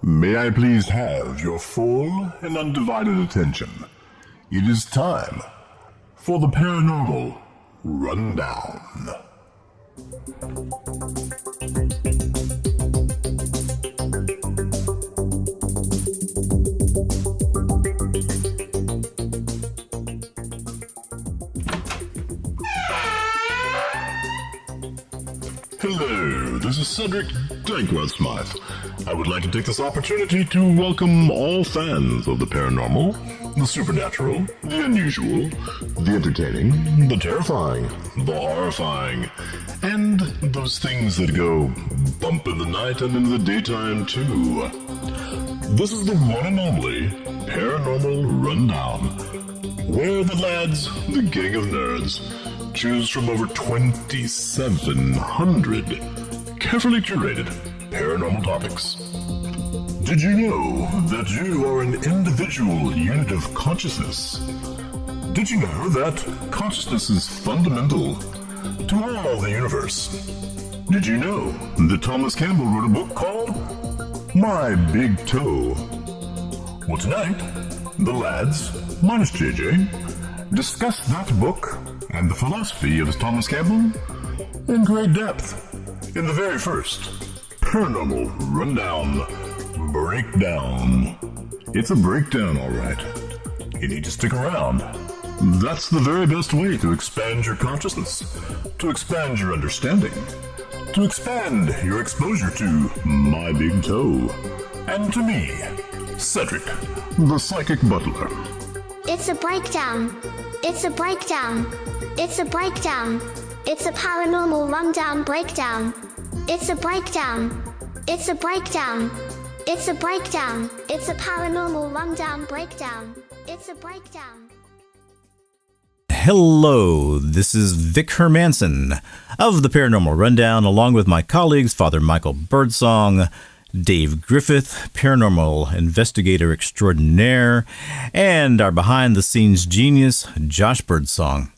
May I please have your full and undivided attention? It is time for the Paranormal Rundown. Hello, this is Cedric Dankwell-Smythe. I would like to take this opportunity to welcome all fans of the paranormal, the supernatural, the unusual, the entertaining, the terrifying, the horrifying, and those things that go bump in the night and in the daytime too. This is the one and only Paranormal Rundown, where the lads, the gang of nerds, choose from over 2,700 carefully curated paranormal topics. Did you know that you are an individual unit of consciousness? Did you know that consciousness is fundamental to all the universe? Did you know that Thomas Campbell wrote a book called My Big Toe? Well, tonight, the lads, minus JJ, discuss that book and the philosophy of Thomas Campbell in great depth in the very first Paranormal Rundown Breakdown. It's a breakdown, all right. You need to stick around. That's the very best way to expand your consciousness, to expand your understanding, to expand your exposure to My Big Toe, and to me, Cedric, the Psychic Butler. It's a breakdown. It's a breakdown. It's a breakdown. It's a paranormal rundown breakdown. It's a breakdown. It's a breakdown. It's a breakdown. It's a paranormal rundown breakdown. It's a breakdown. Hello, this is Vic Hermanson of the Paranormal Rundown, along with my colleagues, Father Michael Birdsong, Dave Griffith, paranormal investigator extraordinaire, and our behind-the-scenes genius, Josh Birdsong.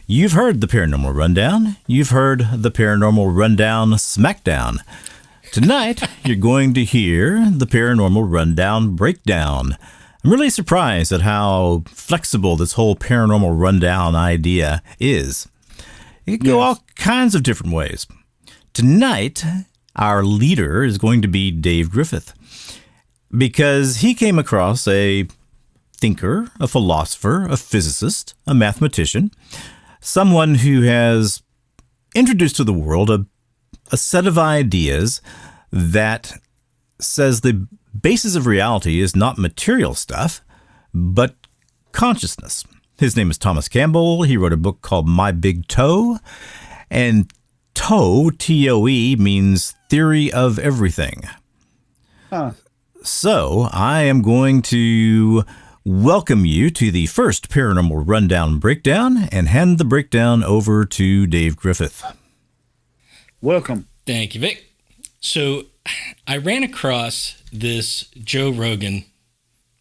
You've heard the Paranormal Rundown. You've heard the Paranormal Rundown Smackdown. Tonight, you're going to hear the Paranormal Rundown Breakdown. I'm really surprised at how flexible this whole Paranormal Rundown idea is. It can go all kinds of different ways. Tonight, our leader is going to be Dave Griffith, because he came across a thinker, a philosopher, a physicist, a mathematician, someone who has introduced to the world a set of ideas that says the basis of reality is not material stuff, but consciousness. His name is Thomas Campbell. He wrote a book called My Big Toe, and toe, T-O-E, means theory of everything. So I am going to welcome you to the first Paranormal Rundown Breakdown and hand the breakdown over to Dave Griffith. Welcome. Thank you, Vic. So I ran across this Joe Rogan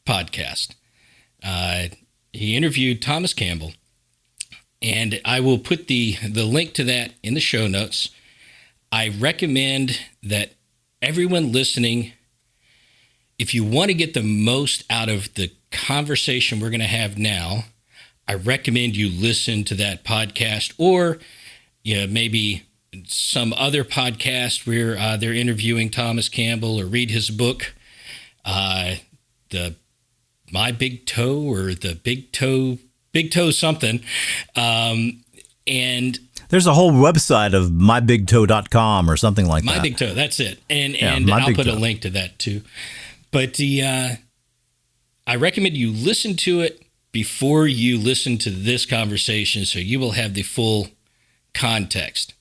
podcast. He interviewed Thomas Campbell, and I will put the link to that in the show notes. I recommend that everyone listening, if you want to get the most out of the conversation we're going to have now, I recommend you listen to that podcast, or maybe some other podcast where they're interviewing Thomas Campbell, or read his book, the My Big Toe, or the Big Toe something. And there's a whole website of mybigtoe.com or something like that. My Big Toe, that's it. And I'll put a link to that too. But I recommend you listen to it before you listen to this conversation, so you will have the full context.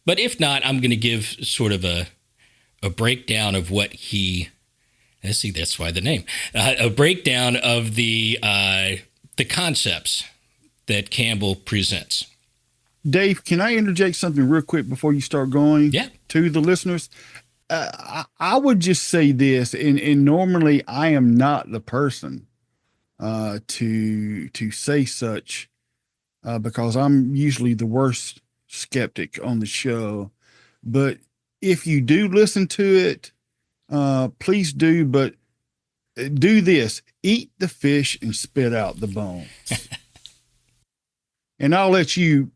But if not, I'm going to give sort of a breakdown of what he. Let's see, that's why the name. A breakdown of the concepts that Campbell presents. Dave, can I interject something real quick before you start going? Yeah. To the listeners? I would just say this, and normally I am not the person to say such, because I'm usually the worst skeptic on the show. But if you do listen to it, please do, but do this: eat the fish and spit out the bones. And I'll let you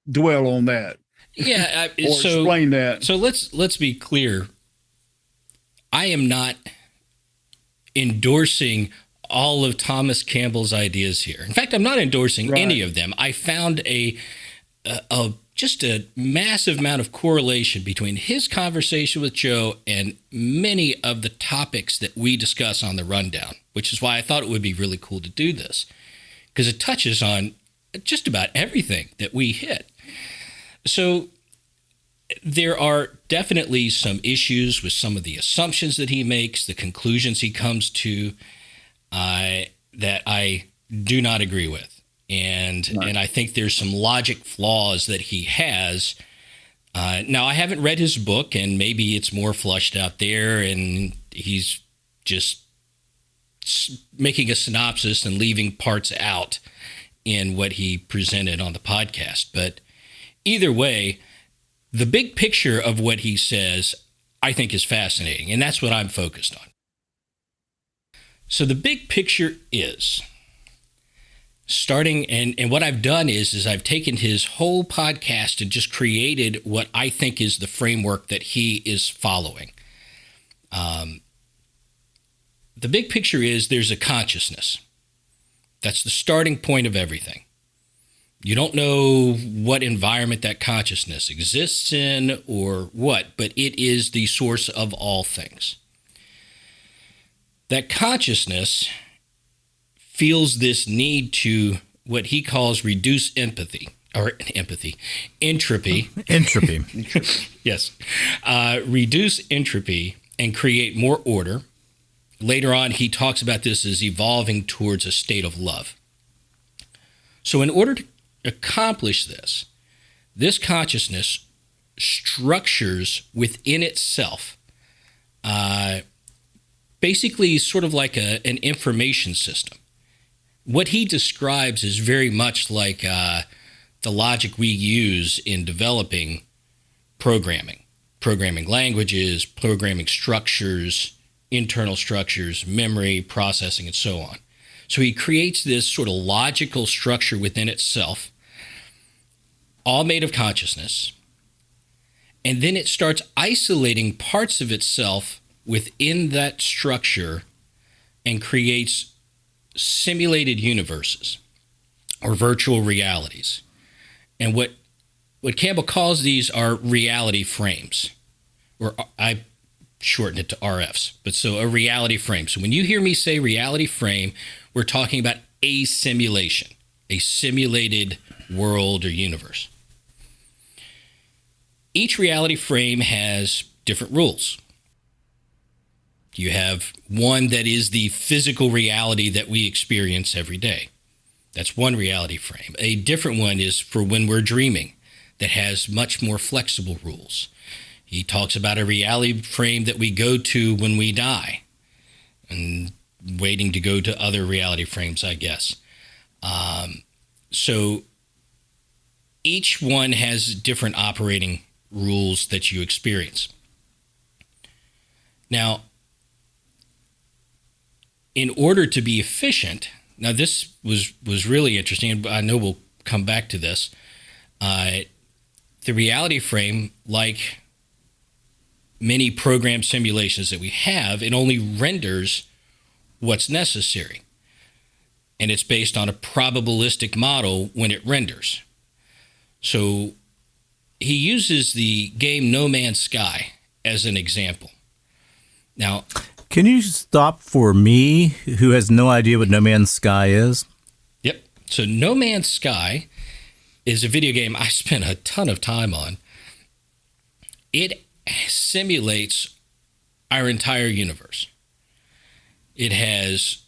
dwell on that. Yeah, or explain that. So let's be clear. I am not endorsing all of Thomas Campbell's ideas here. In fact, I'm not endorsing any of them. I found just a massive amount of correlation between his conversation with Joe and many of the topics that we discuss on the rundown, which is why I thought it would be really cool to do this, because it touches on just about everything that we hit. So there are definitely some issues with some of the assumptions that he makes, the conclusions he comes to, that I do not agree with. And I think there's some logic flaws that he has. Now, I haven't read his book, and maybe it's more flushed out there, and he's just making a synopsis and leaving parts out in what he presented on the podcast. But either way, the big picture of what he says, I think, is fascinating, and that's what I'm focused on. So the big picture is starting, and what I've done is I've taken his whole podcast and just created what I think is the framework that he is following. The big picture is there's a consciousness. That's the starting point of everything. You don't know what environment that consciousness exists in or what, but it is the source of all things. That consciousness feels this need to what he calls reduce entropy. Entropy. Yes. Reduce entropy and create more order. Later on, he talks about this as evolving towards a state of love. So in order to accomplish this, this consciousness structures within itself, basically sort of like an information system. What he describes is very much like the logic we use in developing programming languages, programming structures, internal structures, memory, processing, and so on. So he creates this sort of logical structure within itself, all made of consciousness, and then it starts isolating parts of itself within that structure and creates simulated universes or virtual realities. And what Campbell calls these are reality frames, or I shorten it to RFs. But so a reality frame. So when you hear me say reality frame, we're talking about a simulation, a simulated world or universe. Each reality frame has different rules. You have one that is the physical reality that we experience every day. That's one reality frame. A different one is for when we're dreaming, that has much more flexible rules. He talks about a reality frame that we go to when we die, and waiting to go to other reality frames, I guess. So each one has different operating rules that you experience. Now, in order to be efficient, now this was really interesting, and I know we'll come back to this. The reality frame, like many program simulations that we have, it only renders what's necessary. And it's based on a probabilistic model when it renders. So he uses the game No Man's Sky as an example. Now, can you stop for me, who has no idea what No Man's Sky is? Yep. So No Man's Sky is a video game I spent a ton of time on. It simulates our entire universe. It has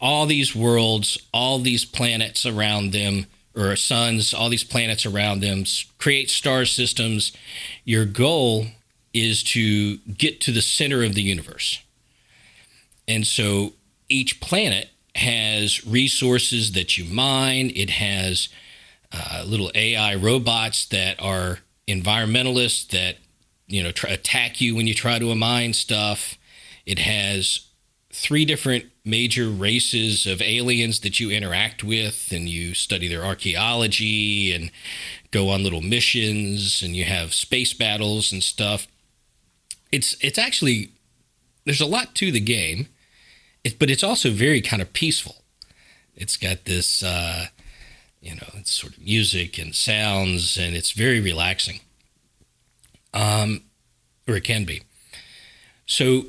all these worlds, all these planets around them, or suns, all these planets around them, create star systems. Your goal is to get to the center of the universe. And so each planet has resources that you mine. It has little AI robots that are environmentalists that attack you when you try to mine stuff. It has 3 different major races of aliens that you interact with, and you study their archaeology and go on little missions, and you have space battles and stuff. It's actually, there's a lot to the game, but it's also very kind of peaceful. It's got this, it's sort of music and sounds, and it's very relaxing. Or it can be. So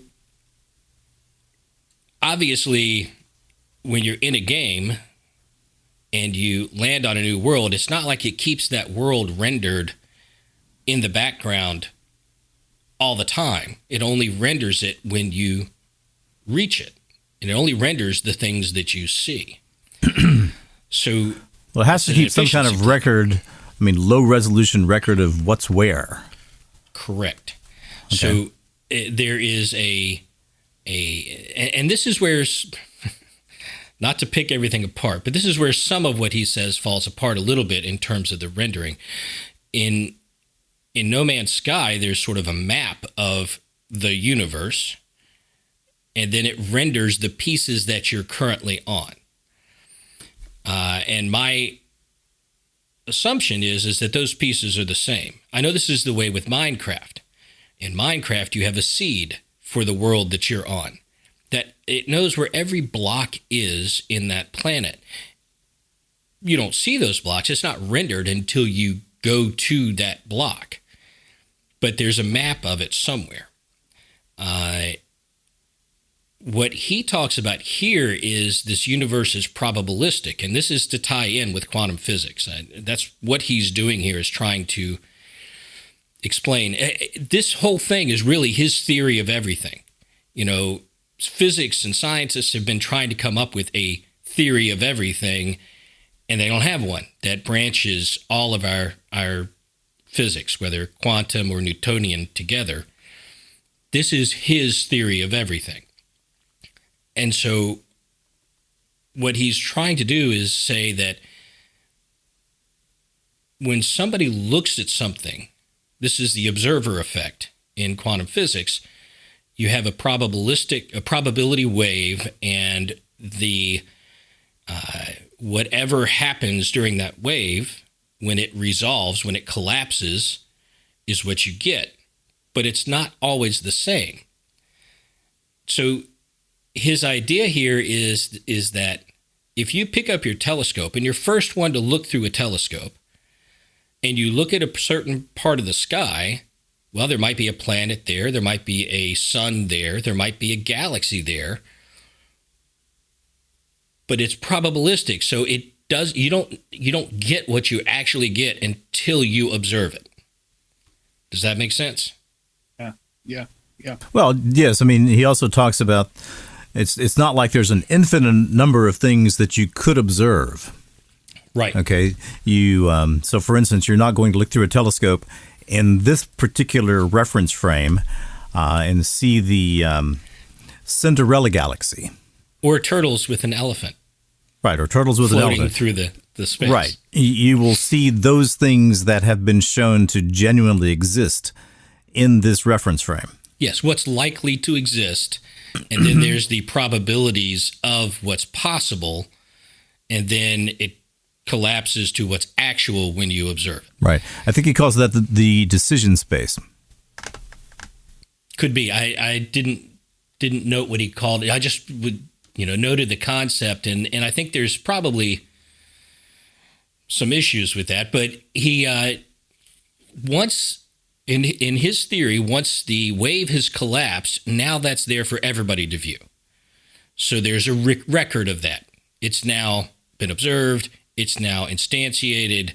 obviously, when you're in a game and you land on a new world, it's not like it keeps that world rendered in the background all the time. It only renders it when you reach it. And it only renders the things that you see. So, well, it has to keep some kind of record, low resolution record of what's where. Correct. Okay. So there is and this is where, not to pick everything apart, but this is where some of what he says falls apart a little bit in terms of the rendering. In No Man's Sky, there's sort of a map of the universe, and then it renders the pieces that you're currently on. And my assumption is that those pieces are the same. I know this is the way with Minecraft. In Minecraft, you have a seed for the world that you're on, that it knows where every block is in that planet. You don't see those blocks. It's not rendered until you go to that block. But there's a map of it somewhere. What he talks about here is this universe is probabilistic, and this is to tie in with quantum physics. That's what he's doing here, is trying to explain. This whole thing is really his theory of everything. Physics and scientists have been trying to come up with a theory of everything, and they don't have one that branches all of our physics, whether quantum or Newtonian together. This is his theory of everything. And so what he's trying to do is say that when somebody looks at something, this is the observer effect in quantum physics, you have a probability wave, and the whatever happens during that wave, when it resolves, when it collapses, is what you get. But it's not always the same. So his idea here is that if you pick up your telescope and you're first one to look through a telescope, and you look at a certain part of the sky, well, there might be a planet there, there might be a sun there, there might be a galaxy there, but it's probabilistic. So you don't get what you actually get until you observe it. Does that make sense? Yeah. Well, yes. He also talks about it's not like there's an infinite number of things that you could observe. Right. Okay. So for instance, you're not going to look through a telescope in this particular reference frame and see the Cinderella galaxy. Or turtles with an elephant. Right, or turtles with an elephant. Floating through the space. Right. You will see those things that have been shown to genuinely exist in this reference frame. Yes, what's likely to exist, and then there's the probabilities of what's possible, and then it collapses to what's actual when you observe it. Right. I think he calls that the decision space. Could be. I didn't note what he called it. I just noted the concept, and I think there's probably some issues with that. But he once in his theory, once the wave has collapsed, now that's there for everybody to view. So there's a record of that. It's now been observed. It's now instantiated.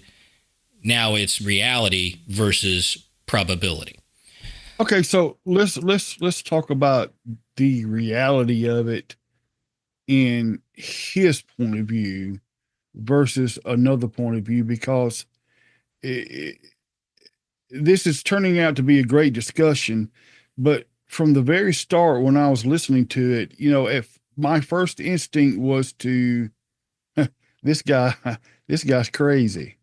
Now it's reality versus probability. Okay, so let's talk about the reality of it in his point of view versus another point of view, because this is turning out to be a great discussion. But from the very start, when I was listening to it, if my first instinct was to, this guy's crazy,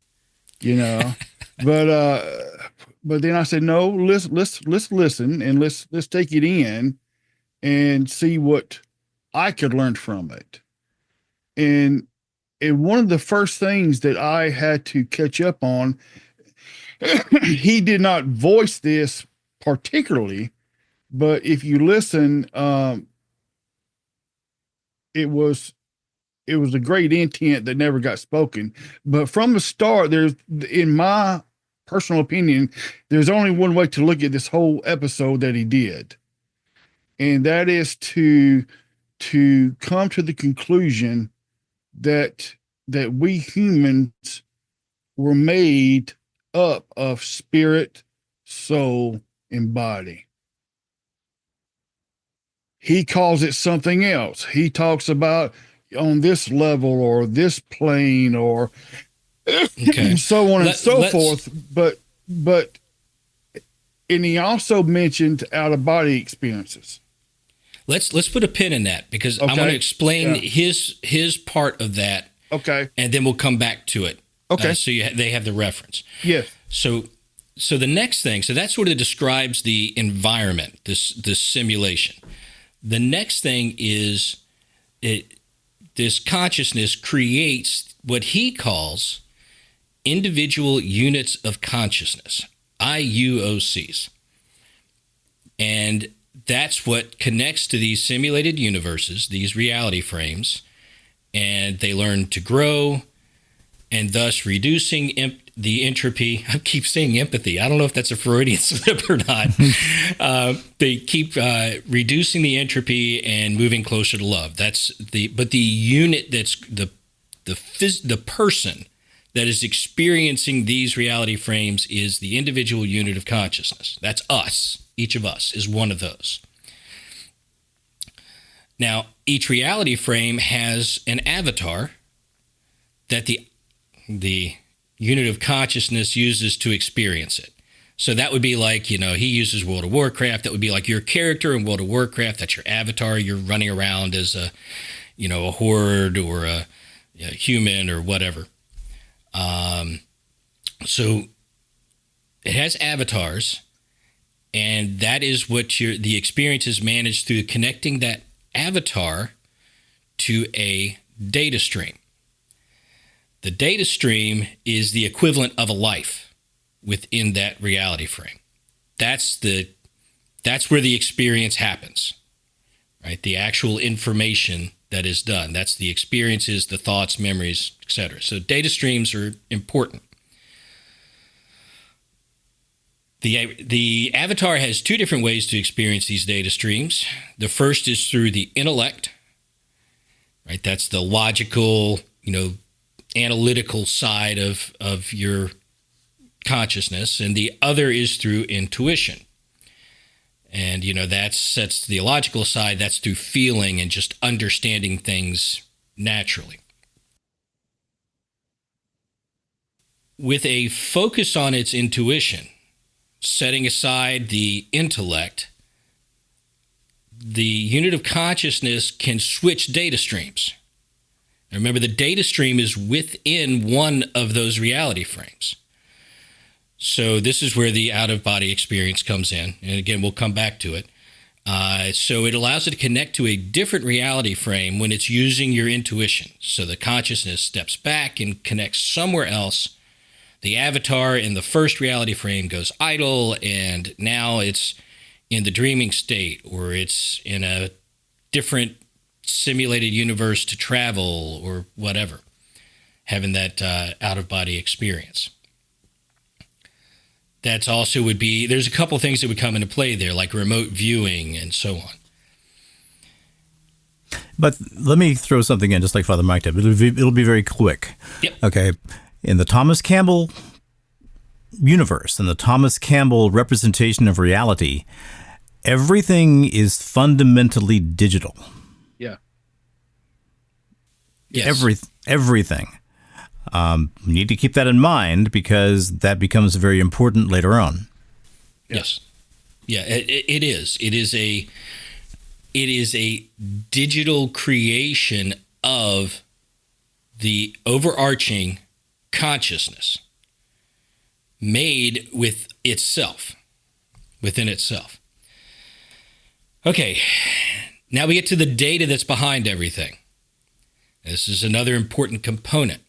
but but then I said, no, let's listen and let's take it in and see what I could learn from it. And one of the first things that I had to catch up on, he did not voice this particularly, but if you listen, it was a great intent that never got spoken. But from the start, in my personal opinion, there's only one way to look at this whole episode that he did. And that is to come to the conclusion that we humans were made up of spirit, soul, and body. He calls it something else. He talks about on this level or this plane or so on and so forth. But and he also mentioned out of body experiences. Let's put a pin in that because I want to explain his part of that. Okay. And then we'll come back to it. Okay. So they have the reference. Yes. So the next thing, so that sort of describes the environment, this simulation. The next thing is this consciousness creates what he calls individual units of consciousness, IUOCs. And that's what connects to these simulated universes, these reality frames, and they learn to grow and thus reducing the entropy. I keep saying empathy. I don't know if that's a Freudian slip or not. They keep reducing the entropy and moving closer to love. But the unit that's the person that is experiencing these reality frames is the individual unit of consciousness. That's us. Each of us is one of those. Now, each reality frame has an avatar that the unit of consciousness uses to experience it. So that would be like, he uses World of Warcraft. That would be like your character in World of Warcraft. That's your avatar. You're running around as a horde or a human or whatever. So it has avatars, and that is what the experience is managed through connecting that avatar to a data stream. The data stream is the equivalent of a life within that reality frame. That's where the experience happens, right? The actual information that is done. That's the experiences, the thoughts, memories, etc. So data streams are important. The avatar has two different ways to experience these data streams. The first is through the intellect, right? That's the logical, analytical side of your consciousness. And the other is through intuition. And, that's the logical side. That's through feeling and just understanding things naturally. With a focus on its intuition, setting aside the intellect, the unit of consciousness can switch data streams. Now remember, the data stream is within one of those reality frames. So this is where the out-of-body experience comes in. And again, we'll come back to it. So it allows it to connect to a different reality frame when it's using your intuition. So the consciousness steps back and connects somewhere else. The avatar in the first reality frame goes idle, and now it's in the dreaming state, or it's in a different simulated universe to travel or whatever, having that out-of-body experience. That's also there's a couple things that would come into play there, like remote viewing and so on. But let me throw something in, just like Father Mike did. It'll be very quick. Yep. Okay. In the Thomas Campbell universe, in the Thomas Campbell representation of reality, everything is fundamentally digital. Yeah. Yes. Everything. You need to keep that in mind because that becomes very important later on. Yes. Yeah, it is. It is a digital creation of the overarching consciousness. made with itself, within itself. Okay, now we get to the data that's behind everything. This is another important component.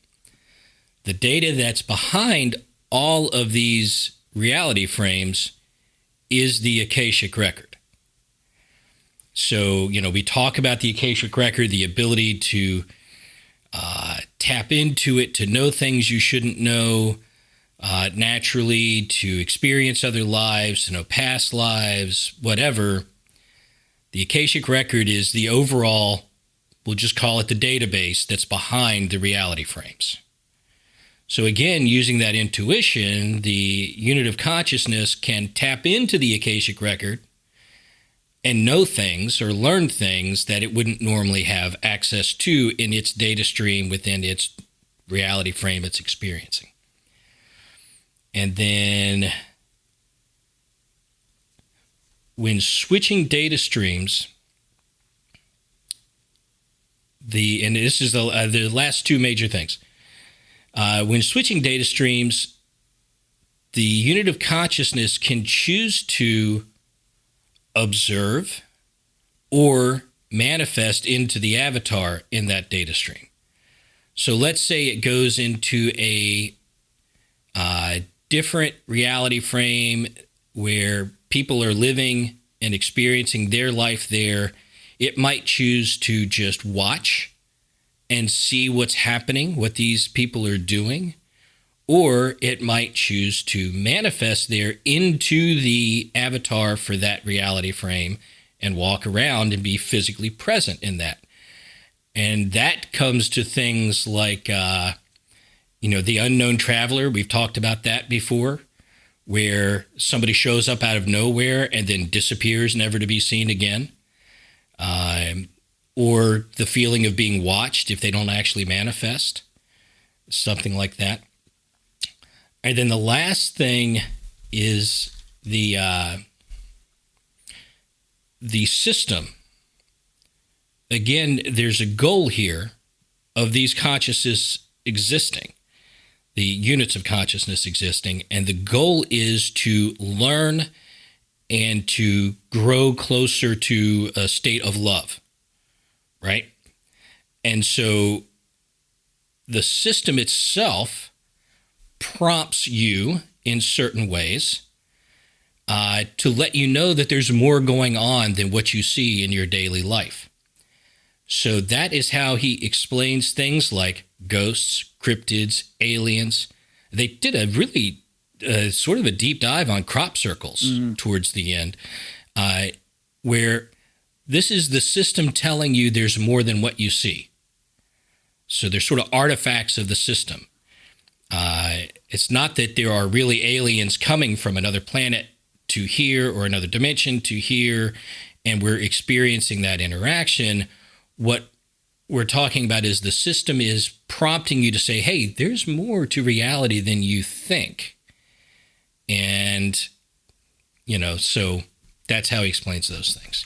The data that's behind all of these reality frames is the Akashic record. So, we talk about the Akashic record, the ability to tap into it, to know things you shouldn't know naturally, to experience other lives, to know past lives, whatever. The Akashic record is the overall, we'll just call it the database that's behind the reality frames. So again, using that intuition, the unit of consciousness can tap into the Akashic record and know things or learn things that it wouldn't normally have access to in its data stream within its reality frame it's experiencing. And then when switching data streams, and this is the last two major things. When switching data streams, the unit of consciousness can choose to observe or manifest into the avatar in that data stream. So let's say it goes into a different reality frame where people are living and experiencing their life there. It might choose to just watch and see what's happening, what these people are doing, or it might choose to manifest there into the avatar for that reality frame and walk around and be physically present in that. And that comes to things like, the unknown traveler. We've talked about that before, where somebody shows up out of nowhere and then disappears, never to be seen again. Or the feeling of being watched if they don't actually manifest, something like that. And then the last thing is the system. Again, there's a goal here of these consciousness existing, the units of consciousness existing, and the goal is to learn and to grow closer to a state of love, right? And so the system itself prompts you in certain ways to let you know that there's more going on than what you see in your daily life. So that is how he explains things like ghosts, cryptids, aliens. They did a really sort of a deep dive on crop circles towards the end, where this is the system telling you there's more than what you see. So they're sort of artifacts of the system. It's not that there are really aliens coming from another planet to here or another dimension to here, and we're experiencing that interaction. What we're talking about is the system is prompting you to say, hey, there's more to reality than you think. And, so that's how he explains those things.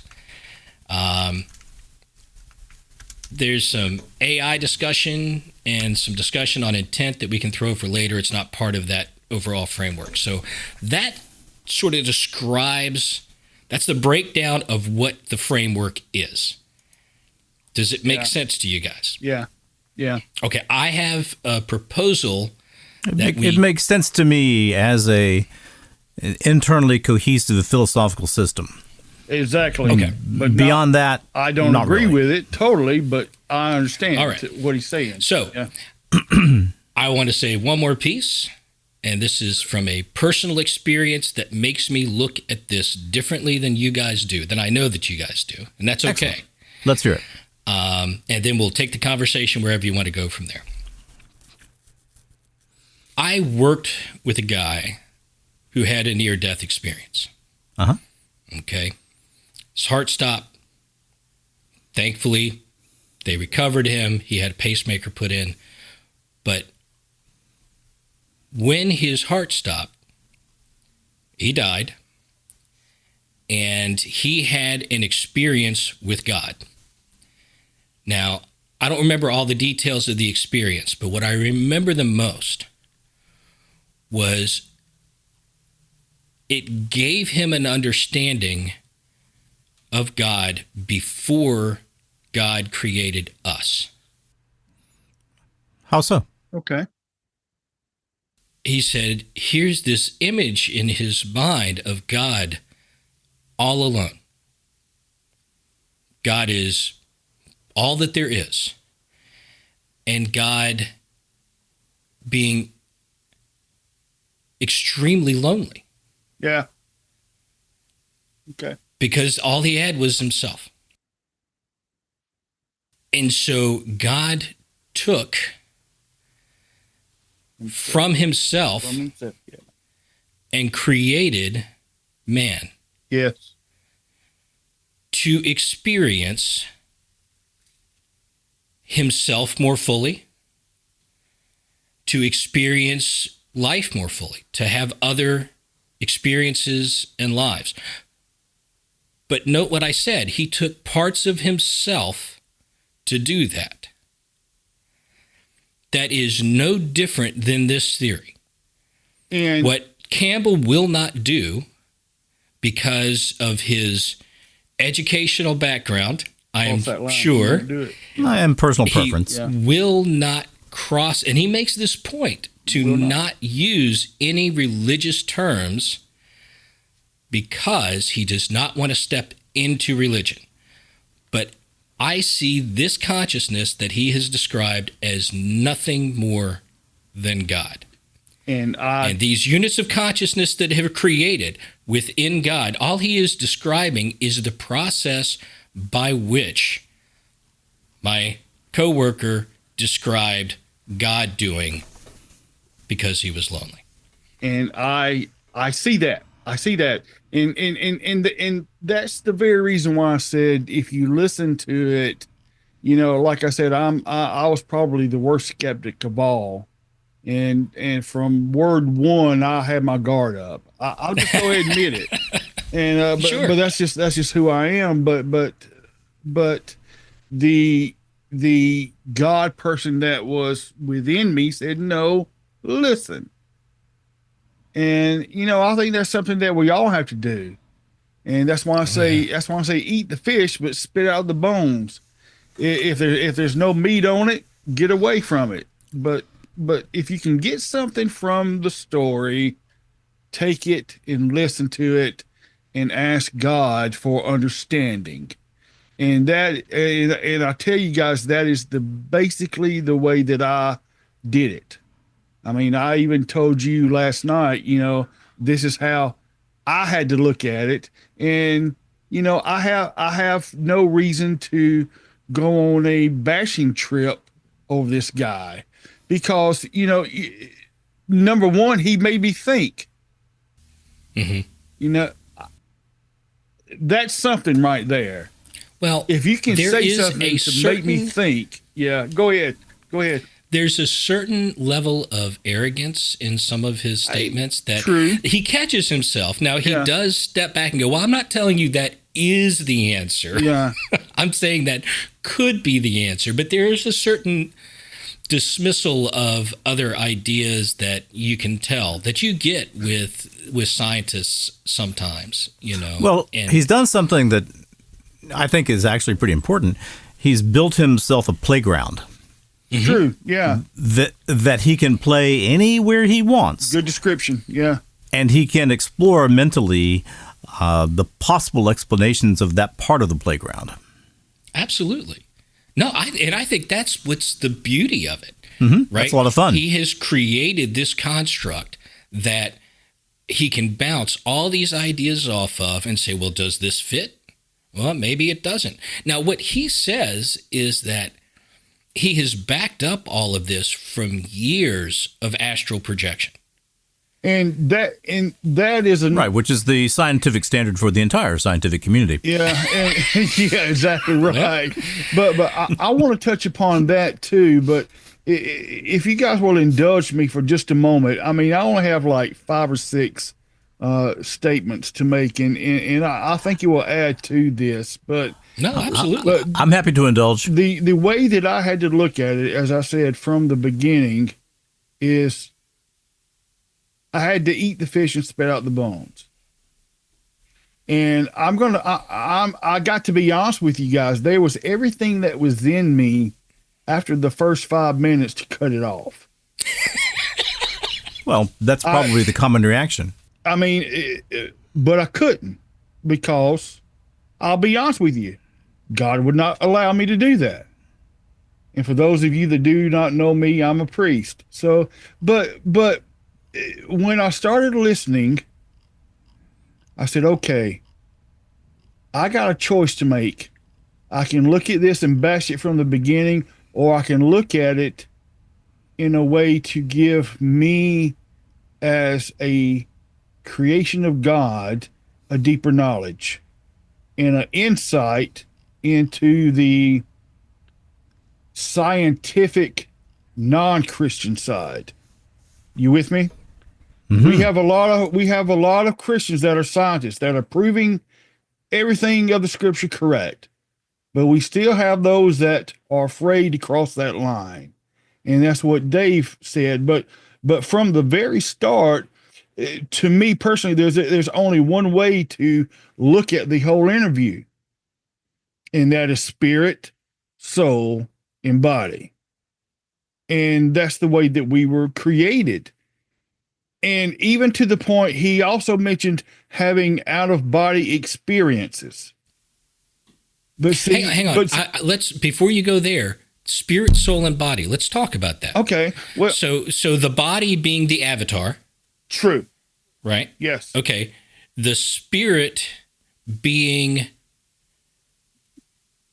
There's some AI discussion and some discussion on intent that we can throw for later. It's not part of that overall framework. So that sort of describes, that's the breakdown of what the framework is. Does it make sense to you guys? Yeah. Okay, I have a proposal It makes sense to me as an internally cohesive philosophical system. Exactly. Okay. But beyond that, I don't not agree really. with it totally, but I understand All right. what he's saying. So, yeah. I want to say one more piece, and this is from a personal experience that makes me look at this differently than you guys do, than I know that you guys do, and that's okay. Excellent. Let's hear it. And then we'll take the conversation wherever you want to go from there. I worked with a guy who had a near-death experience. Uh-huh. Okay. His heart stopped. Thankfully, they recovered him. He had a pacemaker put in. But when his heart stopped, he died. And he had an experience with God. Now, I don't remember all the details of the experience, but what I remember the most was it gave him an understanding of God before God created us. How so? Okay. He said, here's this image in his mind of God all alone. God is all that there is. And God being extremely lonely. Yeah. Okay. Because all he had was himself. And so God took from himself Yeah. and created man Yes. to experience himself more fully, to experience life more fully, to have other experiences and lives. But note what I said. He took parts of himself to do that. That is no different than this theory. And What Campbell will not do, because of his educational background, I am cross that line. sure, Do it. And personal he preference. will not cross, and he makes this point, to not use any religious terms because he does not want to step into religion. But I see this consciousness that he has described as nothing more than God. And And these units of consciousness that have created within God, all he is describing is the process by which my coworker described God doing because he was lonely. and I see that. I see that. And that's the very reason why I said, if you listen to it, you know, like I said, I was probably the worst skeptic of all. And from word one, I had my guard up. I'll just go ahead and admit it. And Sure. but that's just who I am. But the God person that was within me said, no, listen. And you know, I think that's something that we all have to do. And that's why I say eat the fish, but spit out the bones. If there's no meat on it, get away from it. But if you can get something from the story, take it and listen to it and ask God for understanding. And I tell you guys, that is basically the way that I did it. I mean, I even told you last night, you know, this is how I had to look at it. And, you know, I have no reason to go on a bashing trip over this guy because, you know, number one, he made me think. Mm-hmm. You know, that's something right there. Well, If you can there say is something a to make me think, yeah, go ahead. There's a certain level of arrogance in some of his statements that True. he catches himself. Now, he Yeah. does step back and go, well, I'm not telling you that is the answer. Yeah. I'm saying that could be the answer, but there is a certain dismissal of other ideas that you can tell that you get with scientists sometimes, you know. Well, and he's done something that I think is actually pretty important. He's built himself a playground True. Yeah. that he can play anywhere he wants, Good description. Yeah. and he can explore mentally the possible explanations of that part of the playground. absolutely. No, I think that's what's the beauty of it. Mm-hmm. Right? That's a lot of fun. He has created this construct that he can bounce all these ideas off of and say, well, does this fit? Well, maybe it doesn't. Now, what he says is that he has backed up all of this from years of astral projection. And that is a Right, which is the scientific standard for the entire scientific community. Yeah, yeah, exactly right. But I want to touch upon that too. But if you guys will indulge me for just a moment, I mean, I only have like 5 or 6 statements to make, and I think it will add to this. But No, absolutely. I'm happy to indulge. the way that I had to look at it, as I said from the beginning, is I had to eat the fish and spit out the bones. And I got to be honest with you guys. There was everything that was in me after the first 5 minutes to cut it off. Well, that's probably the common reaction. I mean, but I couldn't, because I'll be honest with you, God would not allow me to do that. And for those of you that do not know me, I'm a priest. So, but when I started listening, I said, okay, I got a choice to make. I can look at this and bash it from the beginning, or I can look at it in a way to give me, as a creation of God, a deeper knowledge and an insight into the scientific non-Christian side. You with me? Mm-hmm. We have a lot of Christians that are scientists that are proving everything of the scripture correct, but we still have those that are afraid to cross that line. And that's what Dave said. But from the very start, to me personally, there's only one way to look at the whole interview, and that is spirit, soul, and body. And that's the way that we were created. And even to the point, he also mentioned having out-of-body experiences. But see, hang on. Let's, before you go there, spirit, soul, and body. Let's talk about that. Okay. Well, so the body being the avatar. True. Right? Yes. Okay. The spirit being,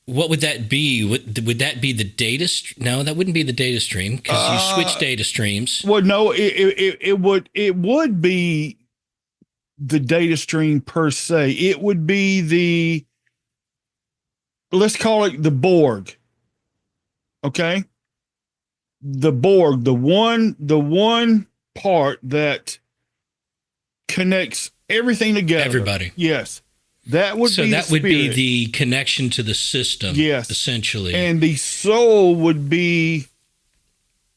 what would that be? Would that be the data? No, that wouldn't be the data stream, because you switch data streams. Well, no, it would be the data stream per se. It would be the, let's call it the Borg. Okay. The Borg, the one part that connects everything together. Everybody. Yes. That would be that the would be spirit. the connection to the system. Yes. Essentially. And the soul would be,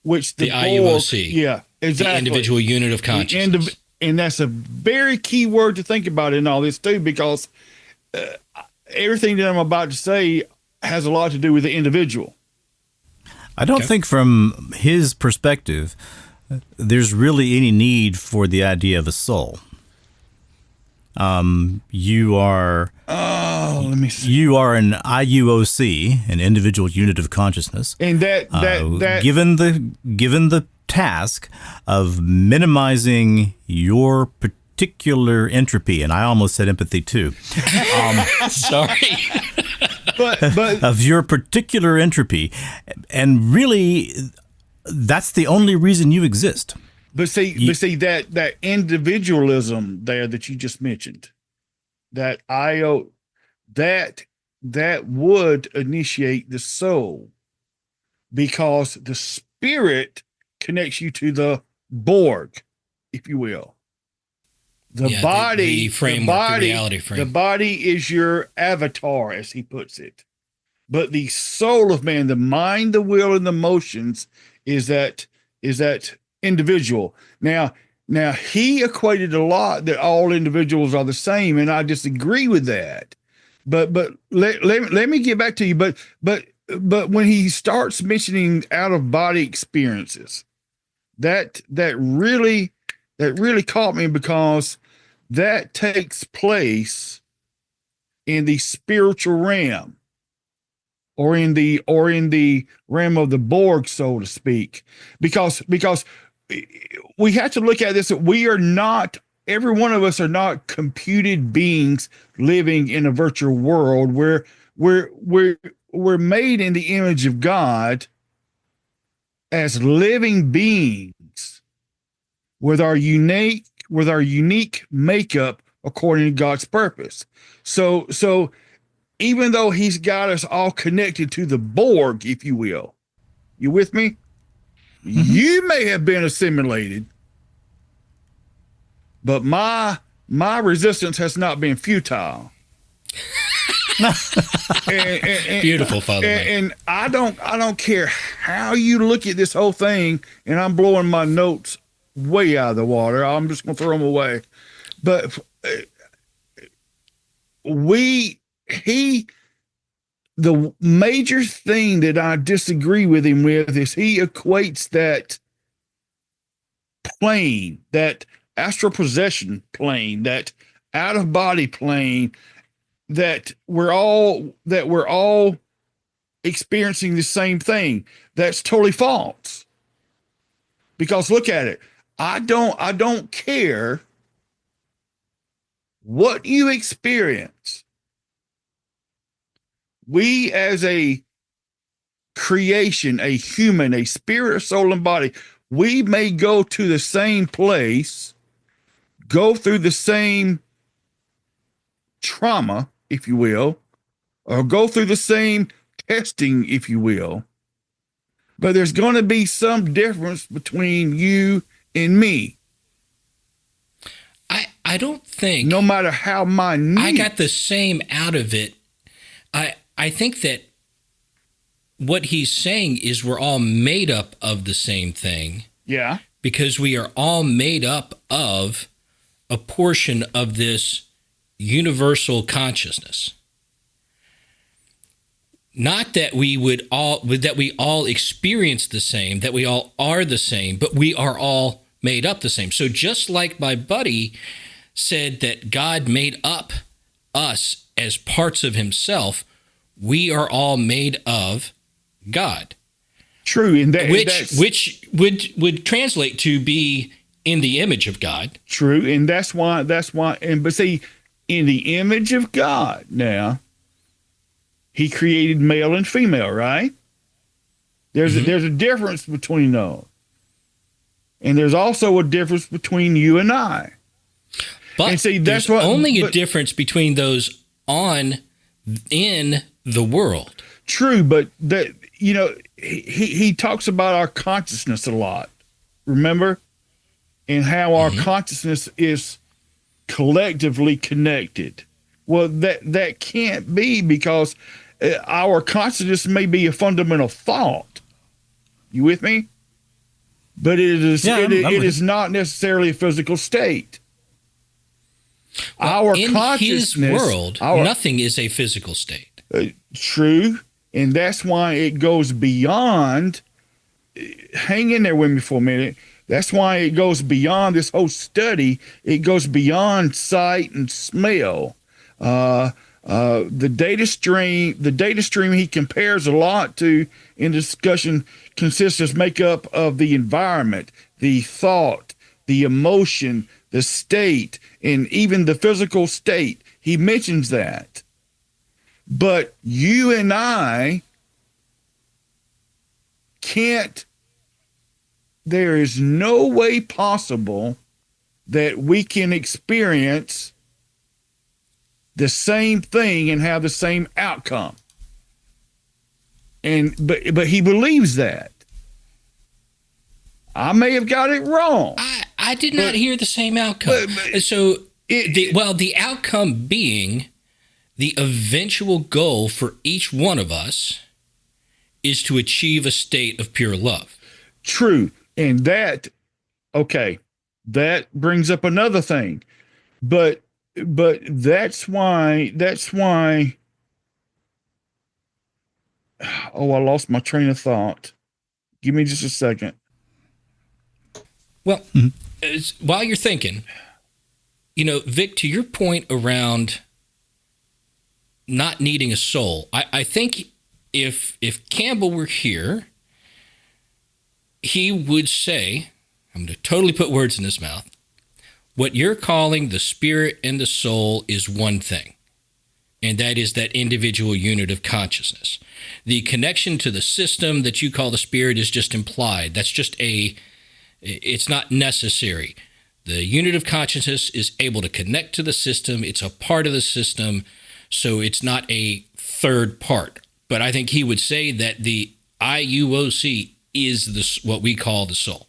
which the Borg, IUOC. Yeah, exactly. The individual unit of consciousness. And that's a very key word to think about in all this too, because everything that I'm about to say has a lot to do with the individual. I don't think from his perspective, there's really any need for the idea of a soul. You are let me see. You are an IUOC, an individual unit of consciousness, and that given the task of minimizing your particular entropy, and I almost said empathy too. Sorry. But of your particular entropy, and really, that's the only reason you exist. But see that individualism there that you just mentioned, that that would initiate the soul, because the spirit connects you to the Borg, if you will. The body, the reality frame. The body is your avatar, as he puts it. But the soul of man, the mind, the will, and the emotions, is that individual. Now he equated a lot that all individuals are the same, and I disagree with that. But let me get back to you. But when he starts mentioning out of body experiences, that really caught me, because that takes place in the spiritual realm, or in the realm of the Borg, so to speak, because we have to look at this. We are not, every one of us are not computed beings living in a virtual world where we're made in the image of God as living beings with our unique makeup according to God's purpose. So even though he's got us all connected to the Borg, if you will, you with me? Mm-hmm. You may have been assimilated, but my resistance has not been futile. Beautiful, Father. And I don't care how you look at this whole thing, and I'm blowing my notes way out of the water. I'm just going to throw them away. But the major thing that I disagree with him with is he equates that plane, that astral possession plane, that out of body plane, that we're all experiencing the same thing. That's totally false. Because look at it. I don't care what you experience. We as a creation, a human, a spirit, soul, and body, we may go to the same place, go through the same trauma, if you will, or go through the same testing, if you will. But there's going to be some difference between you and me. I don't think, no matter how minute, I got the same out of it. I think that what he's saying is we're all made up of the same thing. Yeah. Because we are all made up of a portion of this universal consciousness. Not that we all experience the same, that we all are the same, but we are all made up the same. So just like my buddy said that God made up us as parts of himself, we are all made of God. True, and which would translate to be in the image of God. True, and that's why but see, in the image of God now, he created male and female, right? There's a difference between those. And there's also a difference between you and I. But and see, there's only a difference between those in the world. True, but that, you know, he talks about our consciousness a lot. Remember? And how our consciousness is collectively connected. Well, that can't be, because our consciousness may be a fundamental thought. You with me? But it is not necessarily a physical state. Well, in his world, nothing is a physical state. True, and that's why it goes beyond. Hang in there with me for a minute. That's why it goes beyond this whole study. It goes beyond sight and smell. The data stream he compares a lot to in discussion consists of makeup of the environment, the thought, the emotion, the state, and even the physical state. He mentions that. But you and I can't, there is no way possible that we can experience the same thing and have the same outcome. But he believes that. I may have got it wrong. I did not hear the same outcome. So the outcome being the eventual goal for each one of us is to achieve a state of pure love. True. And that brings up another thing. But that's why I lost my train of thought. Give me just a second. Well, while you're thinking, Vic, to your point around not needing a soul, I think if Campbell were here, he would say, I'm going to totally put words in his mouth, what you're calling the spirit and the soul is one thing, and that is that individual unit of consciousness. The connection to the system that you call the spirit is just implied. That's just it's not necessary. The unit of consciousness is able to connect to the system. It's a part of the system, so it's not a third part. But I think he would say that the IUOC is what we call the soul.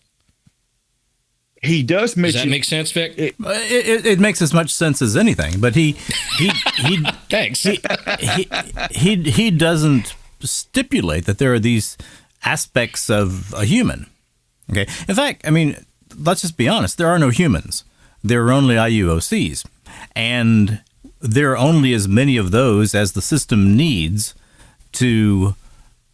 He does mention. Does that make sense, Vic? It makes as much sense as anything, but he thanks. He doesn't stipulate that there are these aspects of a human. Okay. In fact, I mean, let's just be honest. There are no humans. There are only IUOCs, and there are only as many of those as the system needs to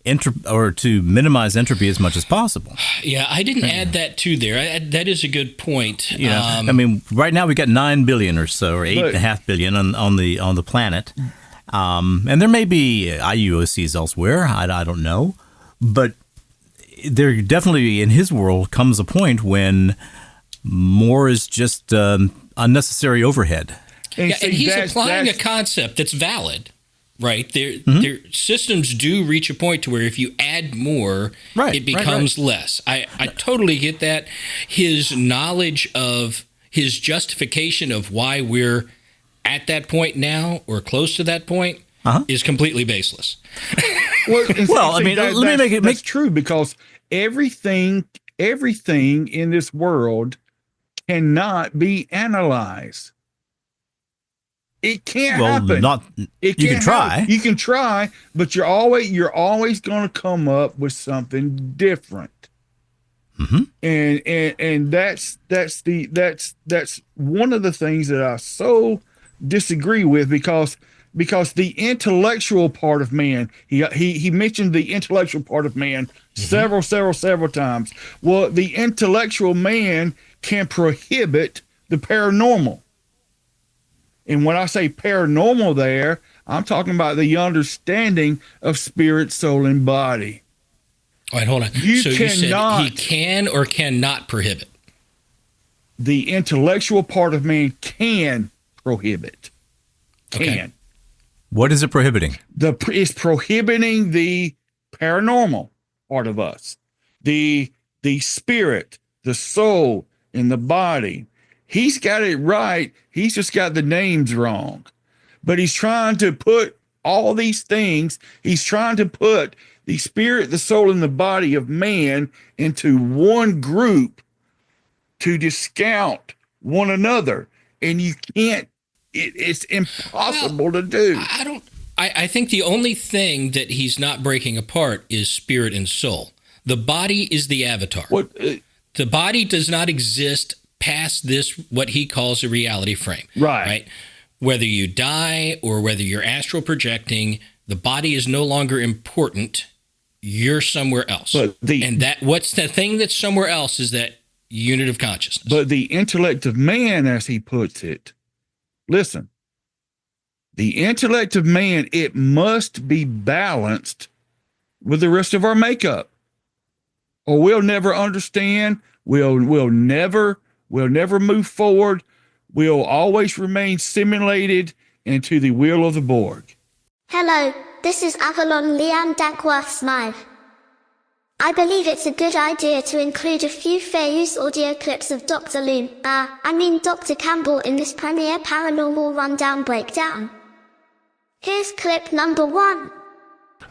to minimize entropy as much as possible. Yeah, I didn't add that to there. That is a good point. Yeah, I mean, right now we got 9 billion or so, or 8.5 billion on the planet, and there may be IUOCs elsewhere. I don't know, but there definitely in his world comes a point when more is just unnecessary overhead. And he's applying a concept that's valid. Right. Their systems do reach a point to where if you add more, it becomes less. I totally get that. His knowledge of his justification of why we're at that point now or close to that point is completely baseless. Well, I mean, let me make it that's true, because everything in this world cannot be analyzed. It can't happen. You can try. Happen. You can try, but you're always going to come up with something different. Mm-hmm. And that's one of the things that I so disagree with, because the intellectual part of man, he mentioned the intellectual part of man several times. Well, the intellectual man can prohibit the paranormal. And when I say paranormal there, I'm talking about the understanding of spirit, soul, and body. All right, hold on. You said he can or cannot prohibit? The intellectual part of man can prohibit. Can. What is it prohibiting? It's prohibiting the paranormal part of us. The spirit, the soul, and the body. He's got it right. He's just got the names wrong. But he's trying to put all these things, he's trying to put the spirit, the soul, and the body of man into one group to discount one another. And you can't, it's impossible to do. I think the only thing that he's not breaking apart is spirit and soul. The body is the avatar. The body does not exist past this, what he calls a reality frame. Right. Whether you die or whether you're astral projecting, the body is no longer important. You're somewhere else. What's the thing that's somewhere else is that unit of consciousness. But the intellect of man, as he puts it, listen, the intellect of man, it must be balanced with the rest of our makeup, or we'll never understand. We'll never move forward. We'll always remain simulated into the will of the Borg. Hello, this is Avalon Leanne Dankworth's Live. I believe it's a good idea to include a few fair use audio clips of Dr. Campbell in this premiere paranormal rundown breakdown. Here's clip number 1.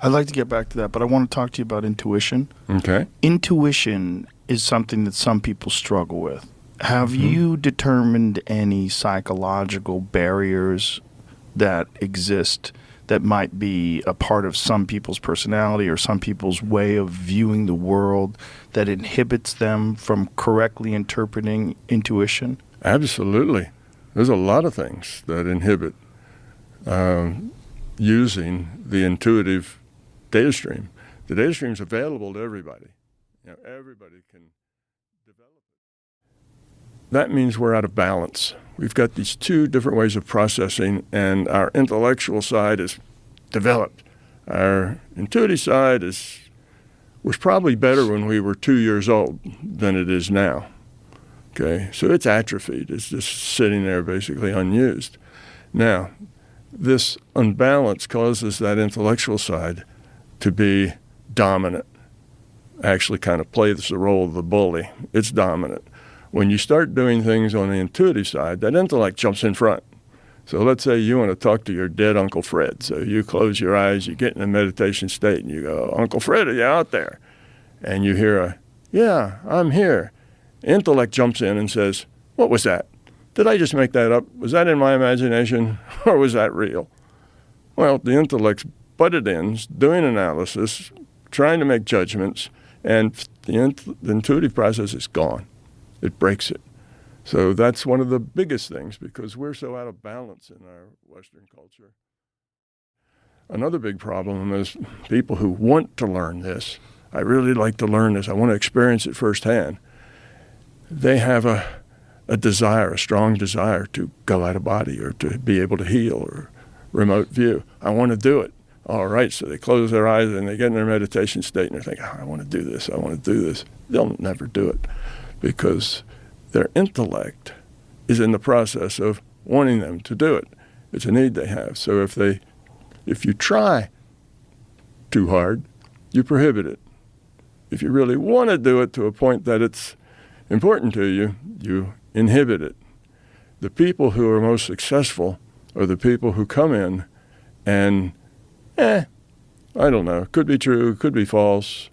I'd like to get back to that, but I want to talk to you about intuition. Okay. Intuition is something that some people struggle with. Have you determined any psychological barriers that exist that might be a part of some people's personality or some people's way of viewing the world that inhibits them from correctly interpreting intuition? Absolutely. There's a lot of things that inhibit using the intuitive data stream. The data stream is available to everybody. Everybody can develop it. That means we're out of balance. We've got these two different ways of processing, and our intellectual side is developed. Our intuitive side was probably better when we were 2 years old than it is now. Okay, so it's atrophied. It's just sitting there basically unused. Now, this unbalance causes that intellectual side to be dominant, actually kind of plays the role of the bully. It's dominant. When you start doing things on the intuitive side, that intellect jumps in front. So let's say you want to talk to your dead Uncle Fred. So you close your eyes, you get in a meditation state, and you go, "Uncle Fred, are you out there?" And you hear "Yeah, I'm here." Intellect jumps in and says, "What was that? Did I just make that up? Was that in my imagination, or was that real?" Well, the intellect's butted in, doing analysis, trying to make judgments, and the intuitive process is gone. It breaks it. So that's one of the biggest things, because we're so out of balance in our Western culture. Another big problem is people who want to learn this. I really like to learn this. I want to experience it firsthand. They have a desire, a strong desire to go out of body or to be able to heal or remote view. I want to do it. All right, so they close their eyes and they get in their meditation state and they're thinking, I want to do this, I want to do this. They'll never do it because their intellect is in the process of wanting them to do it. It's a need they have. So if you try too hard, you prohibit it. If you really want to do it to a point that it's important to you, you inhibit it. The people who are most successful are the people who come in and, I don't know, could be true, could be false.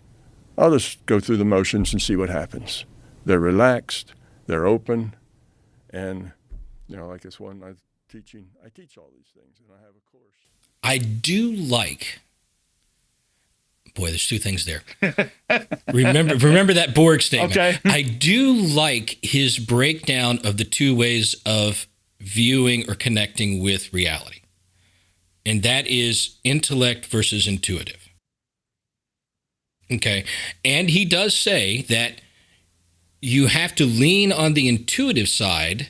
I'll just go through the motions and see what happens. They're relaxed, they're open, and, like this one I teach all these things, and I have a course. I do like, boy, there's two things there. Remember that Borg statement. Okay. I do like his breakdown of the two ways of viewing or connecting with reality. And that is intellect versus intuitive. Okay. And he does say that you have to lean on the intuitive side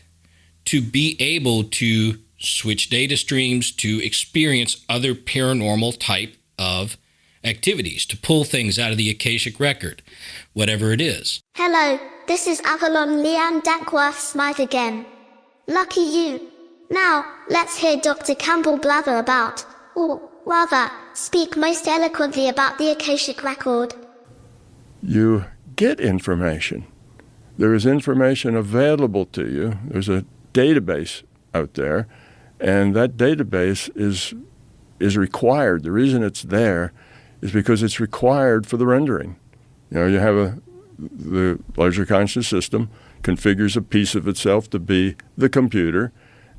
to be able to switch data streams, to experience other paranormal type of activities, to pull things out of the Akashic record, whatever it is. Hello, this is Avalon Leanne Dackworth Smythe again. Lucky you. Now, let's hear Dr. Campbell blather about, or rather, speak most eloquently about the Akashic record. You get information. There is information available to you. There's a database out there, and that database is required. The reason it's there is because it's required for the rendering. You have the larger conscious system configures a piece of itself to be the computer,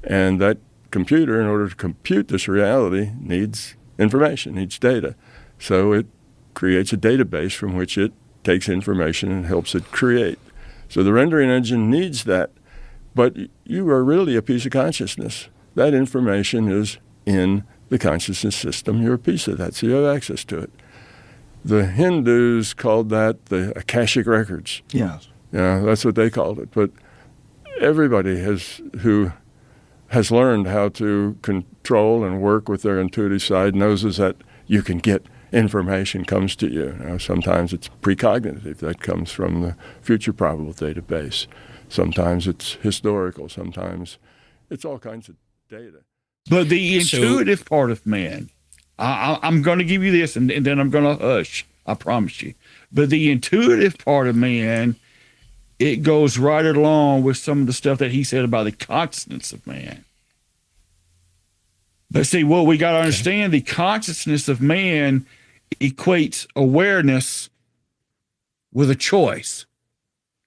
and that computer, in order to compute this reality, needs information, needs data. So it creates a database from which it takes information and helps it create. So the rendering engine needs that, but you are really a piece of consciousness. That information is in the consciousness system. You're a piece of that, so you have access to it. The Hindus called that the Akashic records. Yes. Yeah, that's what they called it. But everybody who has learned how to control and work with their intuitive side knows is that you can get information comes to you. Sometimes it's precognitive. That comes from the future probable database. Sometimes it's historical. Sometimes it's all kinds of data. But the intuitive part of man, I'm going to give you this, and then I'm going to hush. I promise you. But the intuitive part of man, it goes right along with some of the stuff that he said about the consciousness of man. But see, what we got to understand, the consciousness of man equates awareness with a choice.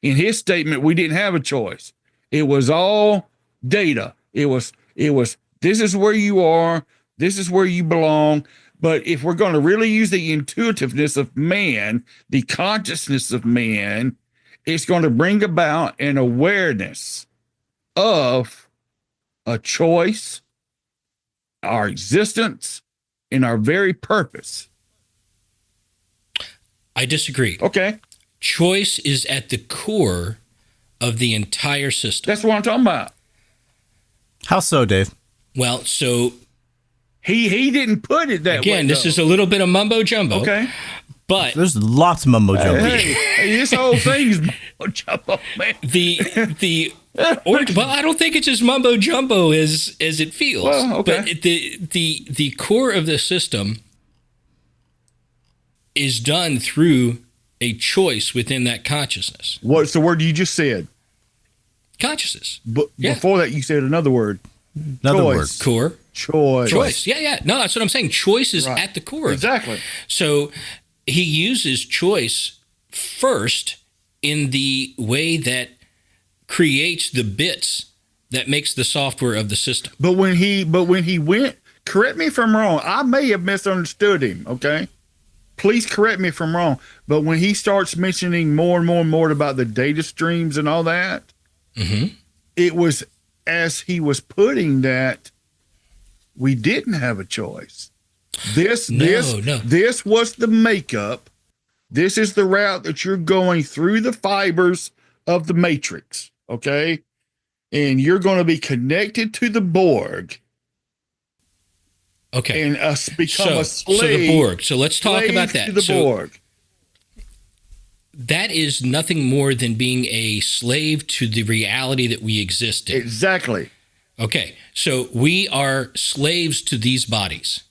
In his statement, we didn't have a choice. It was all data. It was, this is where you are. This is where you belong. But if we're going to really use the intuitiveness of man, the consciousness of man, it's going to bring about an awareness of a choice, our existence, and our very purpose. I disagree. Okay. Choice is at the core of the entire system. That's what I'm talking about. How so, Dave? Well, so He didn't put it that way. again, this is a little bit of mumbo jumbo. okay. But There's lots of mumbo jumbo. Hey, this whole thing is mumbo jumbo, man. well, I don't think it's as mumbo jumbo as it feels. Well, okay. But the core of the system is done through a choice within that consciousness. What's the word you just said? Consciousness. But Yeah. before that, you said another word. Another Choice. word. Core. Choice. Yeah. No, that's what I'm saying. Choice is Right. at the core. Of it. Exactly. So he uses choice first in the way that creates the bits that makes the software of the system. But when he went, correct me if I'm wrong. I may have misunderstood him. Okay. Please correct me if I'm wrong. But when he starts mentioning more and more about the data streams and all that, Mm-hmm. it was as he was putting that, we didn't have a choice. This was the makeup. This is the route that you're going through the fibers of the matrix. Okay. And you're going to be connected to the Borg. Okay. And become a slave. So the Borg. So let's talk about that. To the Borg. That is nothing more than being a slave to the reality that we exist in. Exactly. Okay. So we are slaves to these bodies.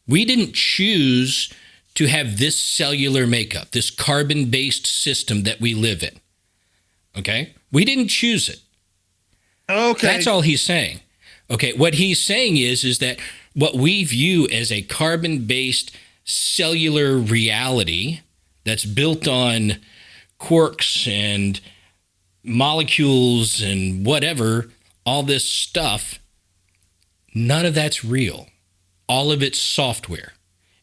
We didn't choose to have this cellular makeup, this carbon-based system that we live in. Okay? We didn't choose it. Okay. That's all he's saying. Okay, what he's saying is that what we view as a carbon-based cellular reality that's built on quarks and molecules and whatever, all this stuff, none of that's real. All of it's software.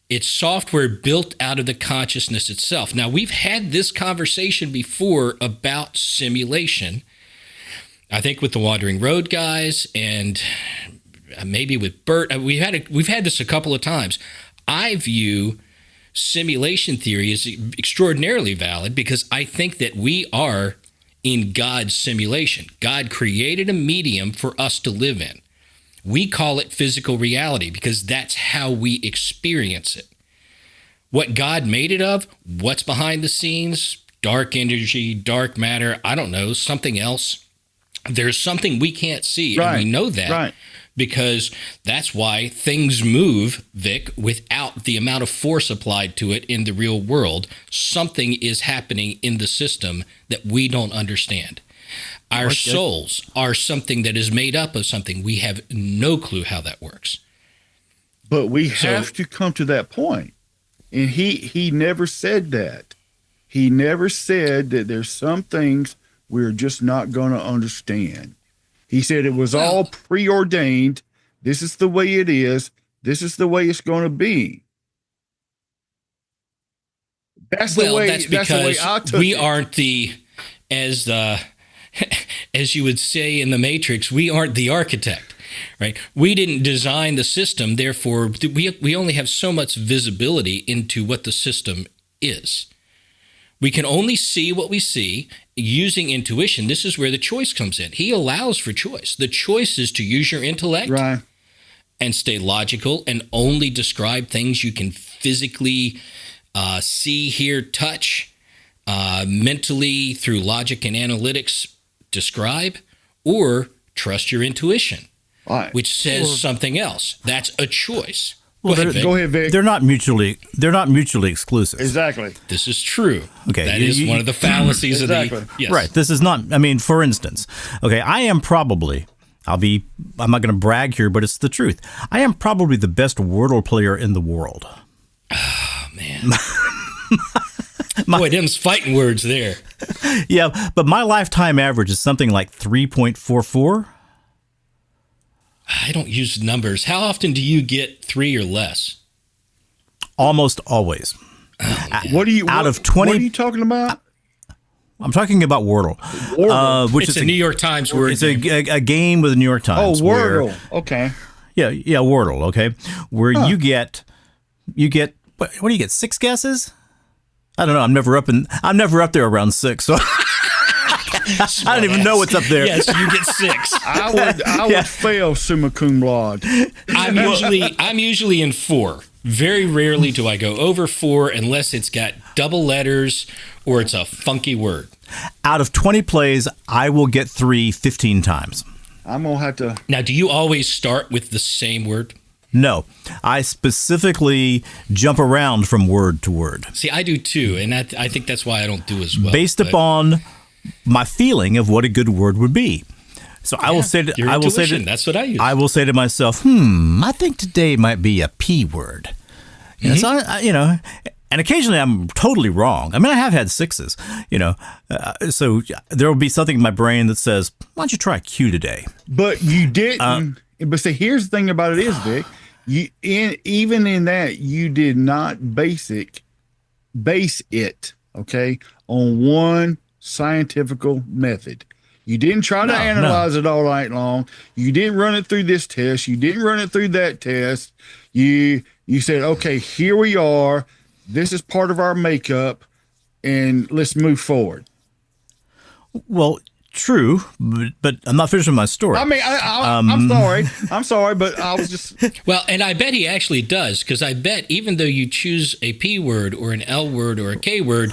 It's software built out of the consciousness itself. Now, we've had this conversation before about simulation. I think with the Wandering Road guys and maybe with Bert. We've had this a couple of times. I view simulation theory as extraordinarily valid because I think that we are in God's simulation. God created a medium for us to live in. We call it physical reality because that's how we experience it. What God made it of, what's behind the scenes, dark energy, dark matter, I don't know, something else. There's something we can't see, and we know that because that's why things move, Vic, without the amount of force applied to it in the real world. Something is happening in the system that we don't understand. Our souls are something that is made up of something. We have no clue how that works. But we have to come to that point. And he never said that. He never said that there's some things we're just not going to understand. He said it was all preordained. This is the way it is. This is the way it's going to be. That's the way I took we it. Aren't the, as you would say in the Matrix, we aren't the architect, right? We didn't design the system. Therefore, we only have so much visibility into what the system is. We can only see what we see using intuition. This is where the choice comes in. He allows for choice. The choice is to use your intellect and stay logical and only describe things you can physically see, hear, touch, mentally through logic and analytics describe, or trust your intuition, which says something else. That's a choice. Go ahead, Vic. They're not mutually exclusive. Exactly. This is true. Okay. That is one of the fallacies of the... Yes. Right. This is not, I mean, for instance, okay, I am probably, I'm not going to brag here, but it's the truth. I am probably the best Wordle player in the world. Oh, man. Boy, them's fighting words there. Yeah, but my lifetime average is something like 3.44. I don't use numbers. How often do you get 3 or less? Almost always. Oh, what are you talking about? I'm talking about Wordle. Which it's is a New York Times word. It's a game with the New York Times. Oh, Wordle. Okay. Yeah, Wordle. Okay, where you get what do you get? 6 guesses? I don't know. I'm never up there around 6. So. I don't even know what's up there. Yes, you get 6. I would fail summa cum laude. I'm usually in 4. Very rarely do I go over 4 unless it's got double letters or it's a funky word. Out of 20 plays, I will get 3 15 times. I'm gonna have to. Now, do you always start with the same word? No, I specifically jump around from word to word. See, I do too, and I think that's why I don't do as well. Based upon my feeling of what a good word would be. So I will say that's what I use. I will say to myself, I think today might be a P word. Mm-hmm. So and occasionally I'm totally wrong. I mean, I have had 6s, so there will be something in my brain that says, why don't you try Q today? But you didn't. But see, here's the thing about it is, Vic, even in that, you did not base it, okay, on one scientific method. You didn't try to analyze it all night long. You didn't run it through this test. You didn't run it through that test. You said, okay, here we are. This is part of our makeup, and let's move forward. Well, true, but I'm not finishing my story. I mean, I'm sorry. I'm sorry, but I was just... Well, and I bet he actually does, because I bet even though you choose a P word or an L word or a K word,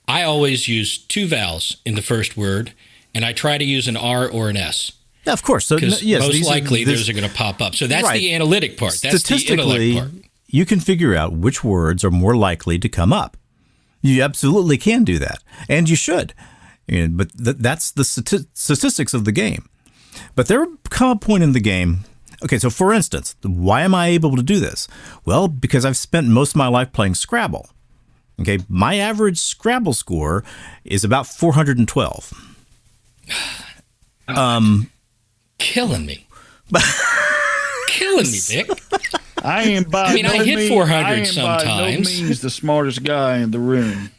I always use 2 vowels in the first word, and I try to use an R or an S. Yeah, of course. So, because yes, most likely those are going to pop up. So that's right. the analytic part. That's the Statistically, intellect part. You can figure out which words are more likely to come up. You absolutely can do that, and you should. But that's the statistics of the game. But there will come a point in the game. Okay, so for instance, why am I able to do this? Well, because I've spent most of my life playing Scrabble. Okay, my average Scrabble score is about 412. Killing me. Killing me, Vic. I am by I mean, I hit 400 sometimes. By no means the smartest guy in the room.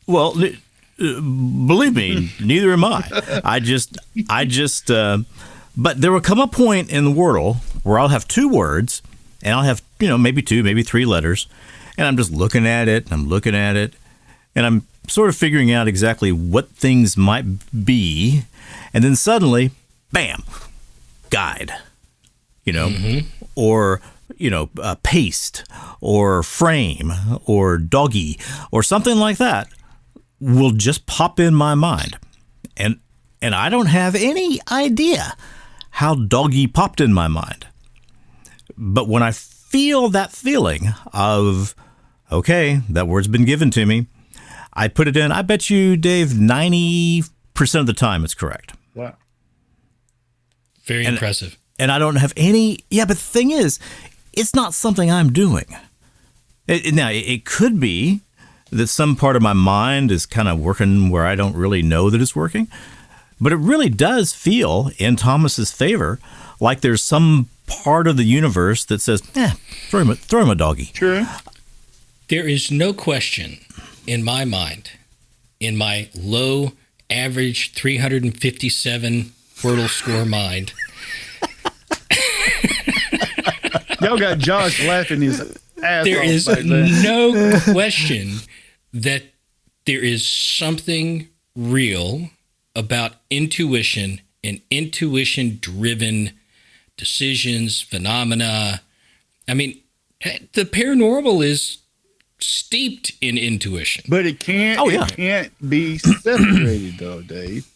Well, believe me, neither am I. But there will come a point in the Wordle where I'll have 2 words, and I'll have, maybe 2, maybe 3 letters, and I'm just looking at it, and I'm sort of figuring out exactly what things might be, and then suddenly, bam, guide, or, paste, or frame, or doggy, or something like that will just pop in my mind. And I don't have any idea how doggy popped in my mind. But when I feel that feeling of, okay, that word's been given to me, I put it in. I bet you, Dave, 90% of the time it's correct. Wow. Very impressive. And I don't have any, but the thing is, it's not something I'm doing. Now, it could be that some part of my mind is kind of working where I don't really know that it's working. But it really does feel, in Thomas's favor, like there's some part of the universe that says, throw him a doggy. True. There is no question in my mind, in my low average 357 Wordle score mind. Y'all got Josh laughing his ass There off is back there. no question that there is something real about intuition and intuition-driven decisions, phenomena. I mean, the paranormal is steeped in intuition. But it can't. It can't be separated, though, Dave.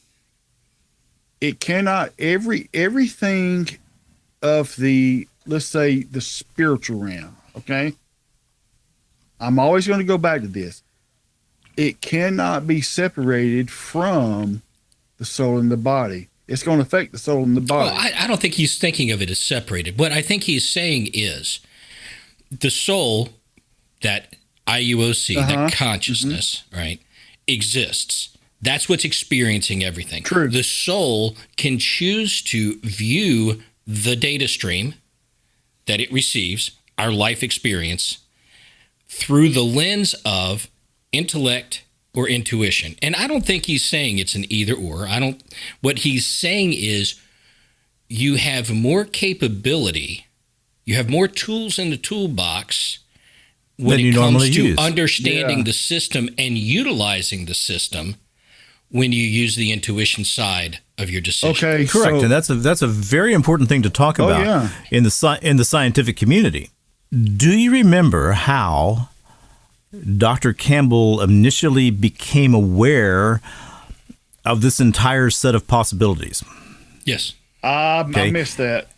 It cannot. Everything of the, let's say, the spiritual realm. Okay. I'm always going to go back to this. It cannot be separated from the soul and the body. It's going to affect the soul and the body. Well, I don't think he's thinking of it as separated. What I think he's saying is the soul, that IUOC, that consciousness, right, exists. That's what's experiencing everything. True. The soul can choose to view the data stream that it receives, our life experience, through the lens of intellect or intuition. And I don't think he's saying it's an either or. What he's saying is you have more capability, you have more tools in the toolbox when it comes to understanding the system and utilizing the system when you use the intuition side of your decision. Okay, correct. And that's a very important thing to talk about in the scientific community. Do you remember how Dr. Campbell initially became aware of this entire set of possibilities? Yes. I missed that.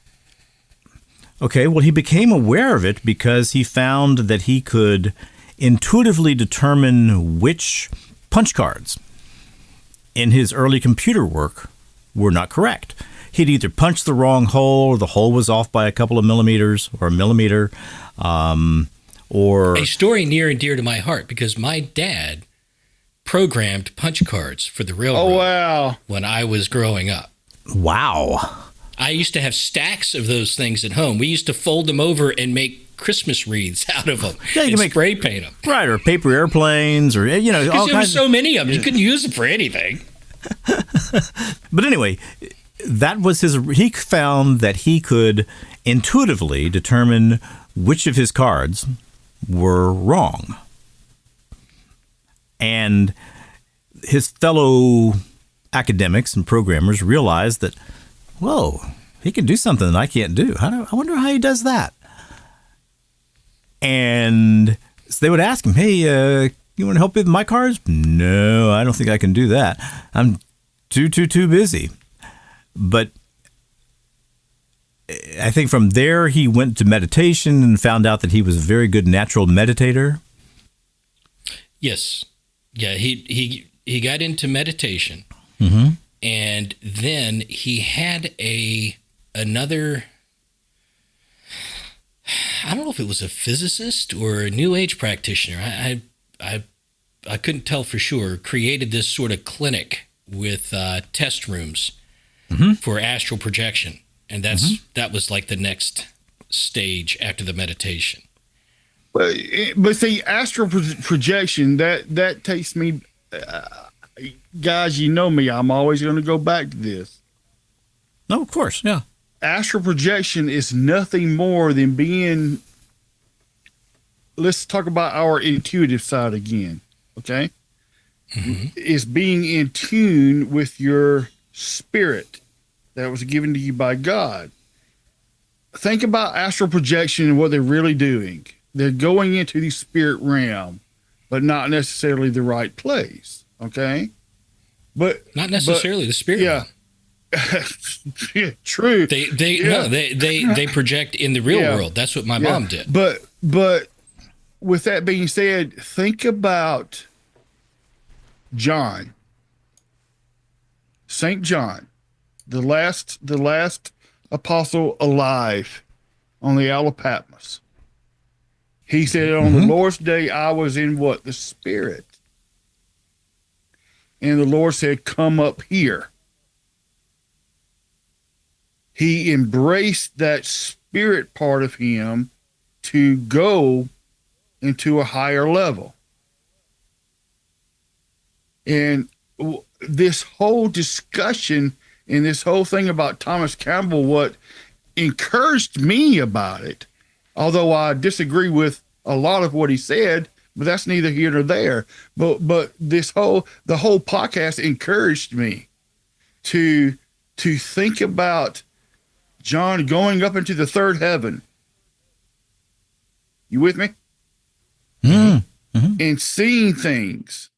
Okay, well, he became aware of it because he found that he could intuitively determine which punch cards in his early computer work were not correct. He'd either punched the wrong hole, or the hole was off by a couple of millimeters or a millimeter, or... A story near and dear to my heart, because my dad programmed punch cards for the railroad when I was growing up. Wow. I used to have stacks of those things at home. We used to fold them over and make Christmas wreaths out of them. Yeah, you can make spray paint them. Right, or paper airplanes, or all Because there were kinds. so many of them, you couldn't use them for anything. But anyway, that was he found that he could intuitively determine which of his cards were wrong. And his fellow academics and programmers realized that, whoa, he can do something that I can't do. I wonder how he does that. And so they would ask him, hey, you want to help me with my cards? No, I don't think I can do that. I'm too busy. But I think from there he went to meditation and found out that he was a very good natural meditator. Yes. Yeah, he got into meditation. Mm-hmm. And then he had another, I don't know if it was a physicist or a New Age practitioner. I couldn't tell for sure. Created this sort of clinic with test rooms for astral projection, and that was like the next stage after the meditation. But see, astral projection that takes me. Guys, you know me. I'm always going to go back to this. No, of course, yeah. Astral projection is nothing more than being. Let's talk about our intuitive side again, okay? Is being in tune with your spirit that was given to you by God. Think about astral projection and what they're really doing. They're going into the spirit realm, but not necessarily the right place, okay? But not necessarily the spirit realm. Yeah, true. They project in the real world. That's what my mom did. But with that being said, think about John, Saint John, the last apostle alive on the Isle of Patmos. He said, on the Lord's day, I was in what? The spirit. And the Lord said, come up here. He embraced that spirit part of him to go into a higher level. And this whole discussion and this whole thing about Thomas Campbell, what encouraged me about it, although I disagree with a lot of what he said, but that's neither here nor there. But the whole podcast encouraged me to think about John going up into the third heaven. You with me? And seeing things,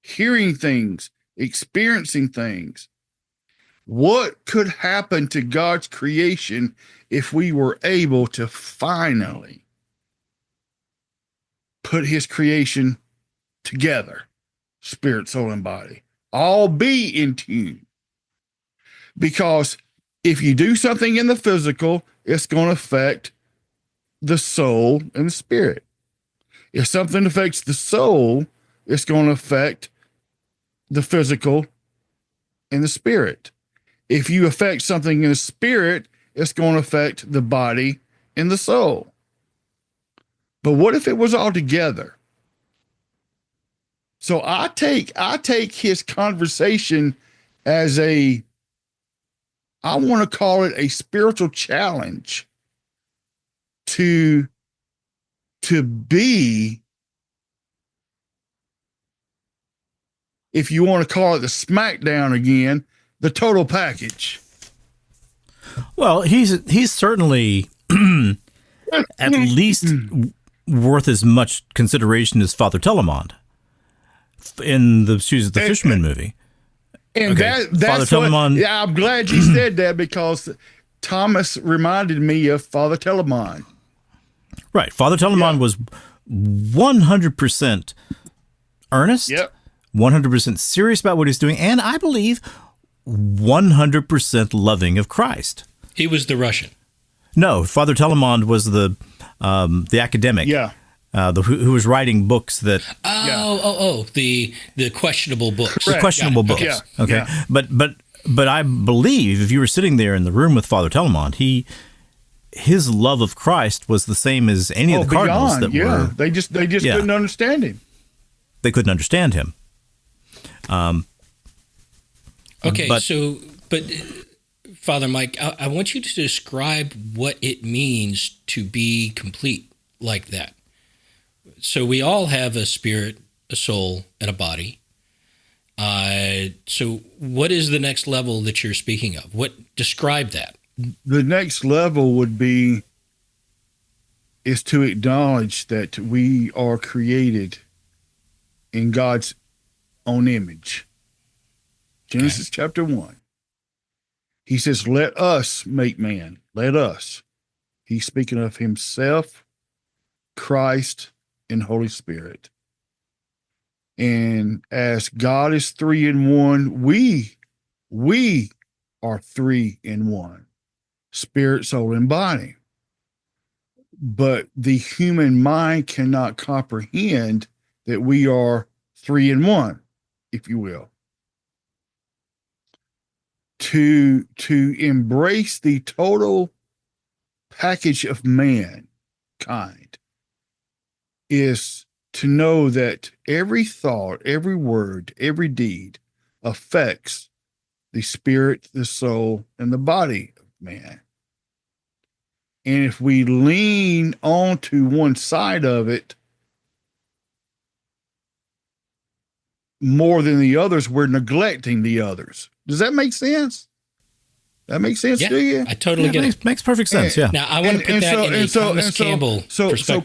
hearing things, experiencing things. What could happen to God's creation if we were able to finally put his creation together, spirit, soul, and body, all be in tune? Because if you do something in the physical, it's going to affect the soul and the spirit. If something affects the soul, it's going to affect the physical and the spirit. If you affect something in the spirit, it's going to affect the body and the soul. But what if it was all together? So I take his conversation as I want to call it a spiritual challenge to be, if you want to call it the smackdown again, the total package. Well, he's certainly at least worth as much consideration as Father Telemond in the Shoes of the Fisherman movie. And okay. that's Father Telemond. Yeah, I'm glad you said that, because Thomas reminded me of Father Telemond. Right. Father Telemond was 100% earnest, 100% serious about what he's doing, and I believe 100% loving of Christ. He was the Russian. No, Father Telemond was the academic. Yeah. Who was writing books that... the questionable books. The questionable books. Yeah. Okay. Yeah. But I believe if you were sitting there in the room with Father Telemond, his love of Christ was the same as any of the cardinals that were... They just couldn't understand him. They couldn't understand him. Okay, But but Father Mike, I want you to describe what it means to be complete like that. So we all have a spirit, a soul, and a body. So what is the next level that you're speaking of? Describe that? The next level is to acknowledge that we are created in God's own image. Genesis chapter 1. He says, let us make man. Let us. He's speaking of himself, Christ, and Holy Spirit. And as God is 3 in 1, we are 3 in 1. Spirit, soul, and body. But the human mind cannot comprehend that we are 3 in 1, if you will. To embrace the total package of mankind is to know that every thought, every word, every deed affects the spirit, the soul, and the body of man. And if we lean onto one side of it more than the others, we're neglecting the others. Does that make sense? That makes sense to you? I totally get it. Makes perfect sense. Yeah. Now I want to put that in a Thomas Campbell perspective. So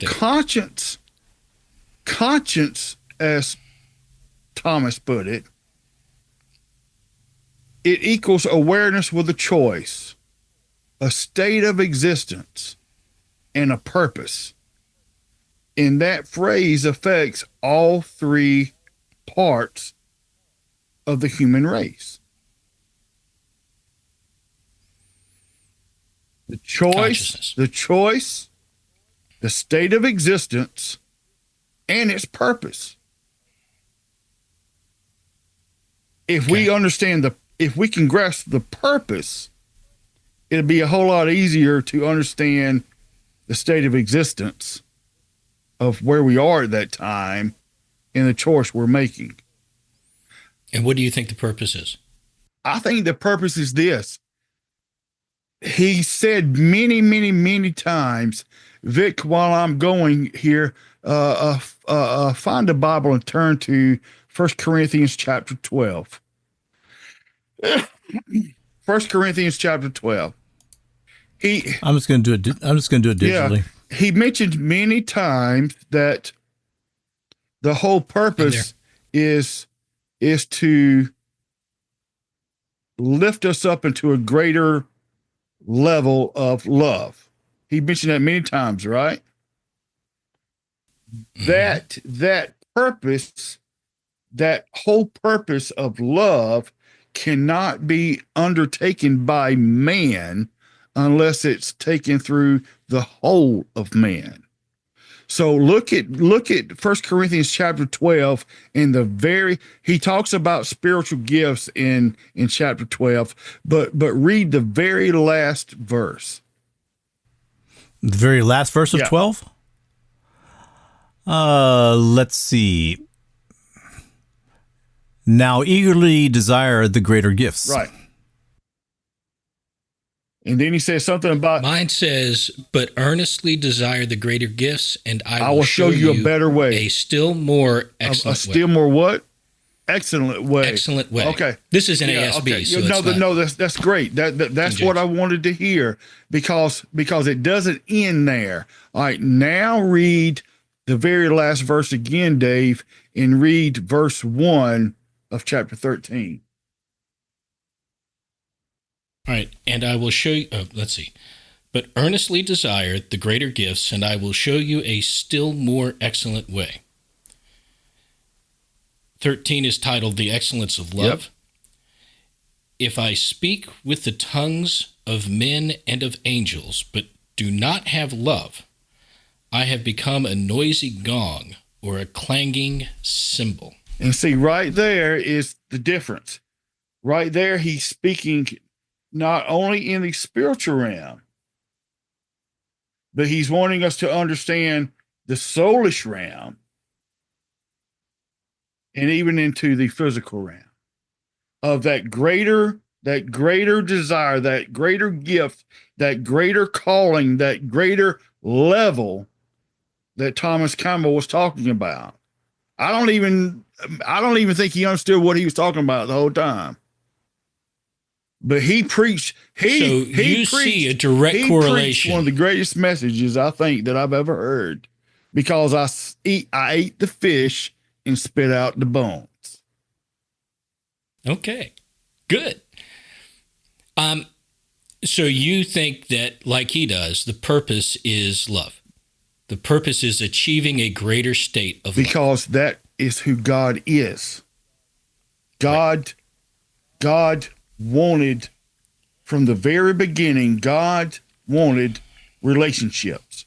conscience, as Thomas put it, it equals awareness with a choice, a state of existence, and a purpose. And that phrase affects all 3 parts of the human race. The choice, the state of existence, and its purpose. If we understand if we can grasp the purpose, it'll be a whole lot easier to understand the state of existence of where we are at that time and the choice we're making. And what do you think the purpose is? I think the purpose is this. He said many, many, many times, Vic, while I'm going here, find the Bible and turn to 1 Corinthians chapter 12. 1 Corinthians chapter 12. I'm just going to do it digitally. Yeah, he mentioned many times that the whole purpose is to lift us up into a greater level of love. He mentioned that many times, right? That purpose, that whole purpose of love cannot be undertaken by man unless it's taken through the whole of man. So look at 1 Corinthians chapter 12 he talks about spiritual gifts in chapter 12, but read the very last verse. The very last verse of 12? Let's see. Now eagerly desire the greater gifts. Right. And then he says something about... Mine says, but earnestly desire the greater gifts, and I will show you a better way. A still more excellent way. A still more what? Excellent way. Excellent way. Okay. This is an ASB. Okay. So that's great. That's what I wanted to hear because it doesn't end there. All right. Now read the very last verse again, Dave, and read verse 1 of chapter 13. All right, and I will show you, let's see. But earnestly desire the greater gifts, and I will show you a still more excellent way. 13 is titled The Excellence of Love. Yep. If I speak with the tongues of men and of angels, but do not have love, I have become a noisy gong or a clanging cymbal. And see, right there is the difference. Right there, he's speaking not only in the spiritual realm, but he's wanting us to understand the soulish realm and even into the physical realm. of that greater desire, that greater gift, that greater calling, that greater level that Thomas Campbell was talking about. I don't even think he understood what he was talking about the whole time. But he preached. He see a direct correlation. One of the greatest messages I think that I've ever heard, because I ate the fish and spit out the bones. Okay, good. So you think that, like he does, the purpose is love. The purpose is achieving a greater state of love. Because that is who God is. God wanted, from the very beginning, God wanted relationships.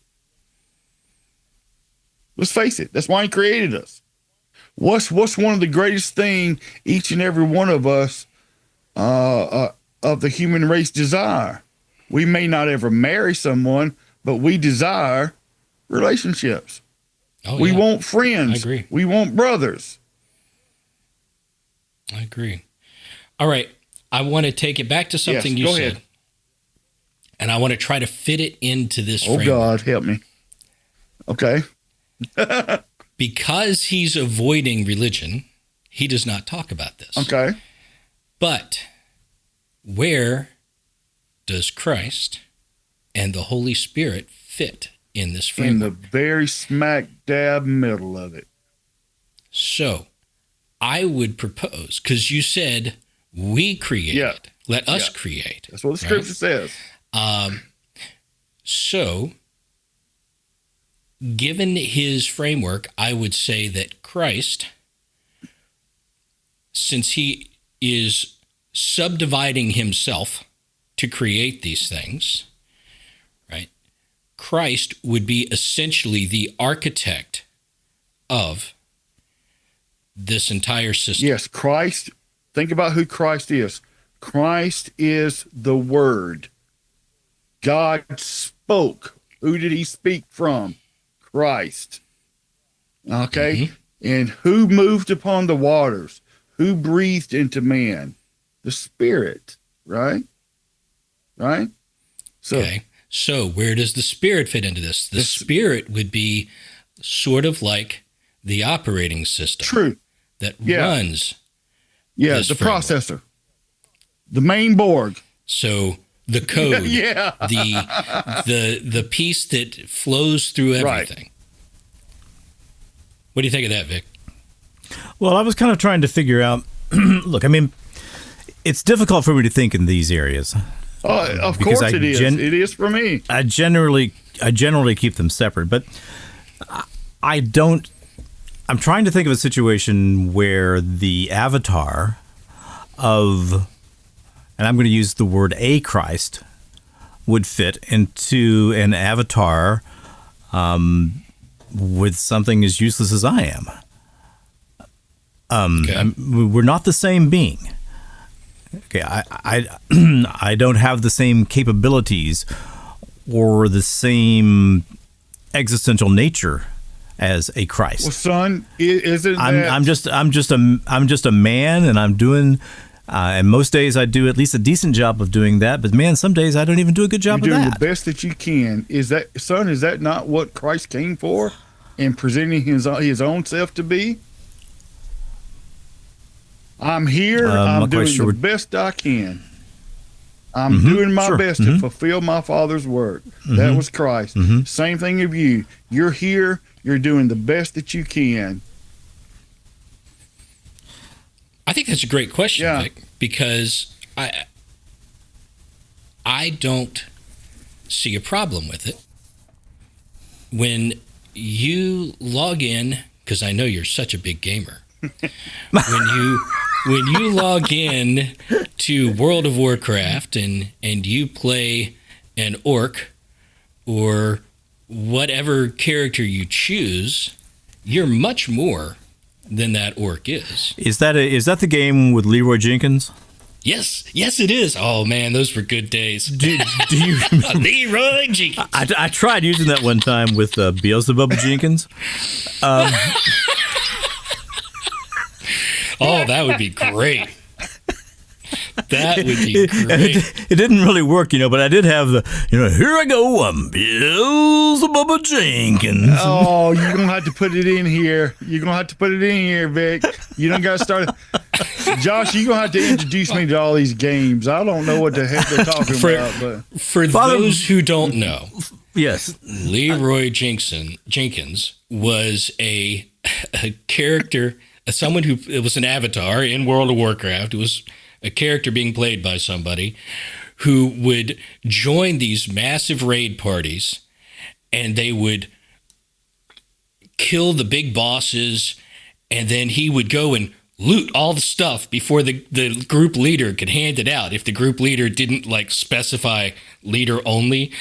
Let's face it. That's why he created us. What's one of the greatest things each and every one of us of the human race desire? We may not ever marry someone, but we desire relationships. We want friends. I agree. We want brothers. I agree. All right. I want to take it back to something you said. Ahead. And I want to try to fit it into this framework. Oh, God, help me. Okay. Because he's avoiding religion, he does not talk about this. Okay. But where does Christ and the Holy Spirit fit in this framework? In the very smack dab middle of it. So I would propose, because you said we create, let us create. That's what the scripture says. So given his framework, I would say that Christ, since he is subdividing himself to create these things, right? Christ would be essentially the architect of this entire system. Yes, Christ. Think about who Christ is. Christ is the Word. God spoke. Who did he speak from? Christ. Okay? Mm-hmm. And who moved upon the waters? Who breathed into man? The Spirit, right? Right? Okay. So where does the Spirit fit into this? The Spirit would be sort of like the operating system. True. That runs. Yeah, the framework. Processor. The main board. So the code. Yeah. The piece that flows through everything. Right. What do you think of that, Vic? Well, I was kind of trying to figure out, look, I mean, it's difficult for me to think in these areas. Of course it is. It is for me. I generally keep them separate, but I'm trying to think of a situation where the avatar of, and I'm going to use the word a Christ, would fit into an avatar with something as useless as I am. We're not the same being. Okay, I don't have the same capabilities or the same existential nature as a Christ. Well, son, isn't I'm just a man, and I'm doing. And most days I do at least a decent job of doing that. But man, some days I don't even do a good job of that. You're doing the best that you can. Is that not what Christ came for, and presenting his own self to be? I'm here. I'm doing the best I can. I'm doing my best to fulfill my Father's work. That was Christ. Same thing of you. You're here. You're doing the best that you can. I think that's a great question, Vic, because I don't see a problem with it. When you log in, because I know you're such a big gamer, when you log in to World of Warcraft and you play an orc or whatever character you choose, you're much more than that orc is. Is that the game with Leroy Jenkins? Yes, it is. Oh man, those were good days. Do you remember? Leroy Jenkins? I tried using that one time with Beelzebub Jenkins. Oh, that would be great. That would be great. It didn't really work, but I did have the, here I go, I'm Beelzebub Jenkins. Oh, you're going to have to put it in here. You're going to have to put it in here, Vic. You don't got to start. Josh, you're going to have to introduce me to all these games. I don't know what the heck they're talking about. But for those who don't know, yes, Leroy Jenkins was a character, someone who, it was an avatar in World of Warcraft. It was a character being played by somebody who would join these massive raid parties, and they would kill the big bosses, and then he would go and loot all the stuff before the group leader could hand it out, if the group leader didn't specify leader only.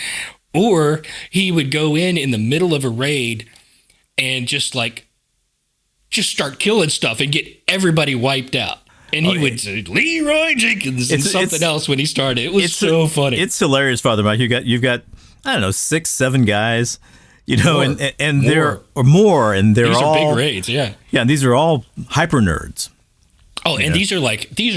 Or he would go in the middle of a raid and just start killing stuff and get everybody wiped out. And he would say, Leroy Jenkins, and something else when he started. It was so funny. It's hilarious, Father Mike. You've got I don't know, 6, 7 guys, and they're or more, and they're these all are big raids, yeah. Yeah, and these are all hyper nerds. Oh, and these are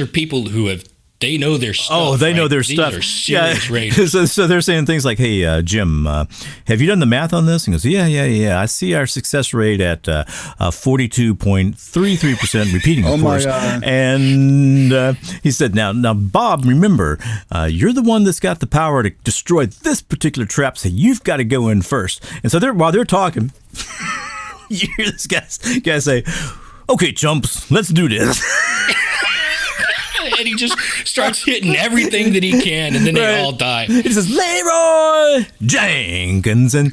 people who they know their stuff. Oh, they know their stuff. These are serious raiders. So they're saying things like, "Hey, Jim, have you done the math on this?" And he goes, "Yeah. I see our success rate at 42.33% repeating, of course." God. And he said, "Now, Bob, remember, you're the one that's got the power to destroy this particular trap, so you've got to go in first." And so while they're talking, you hear this guy say, "Okay, chumps, let's do this." And he just starts hitting everything that he can, and then they all die. He says, Leroy Jenkins, and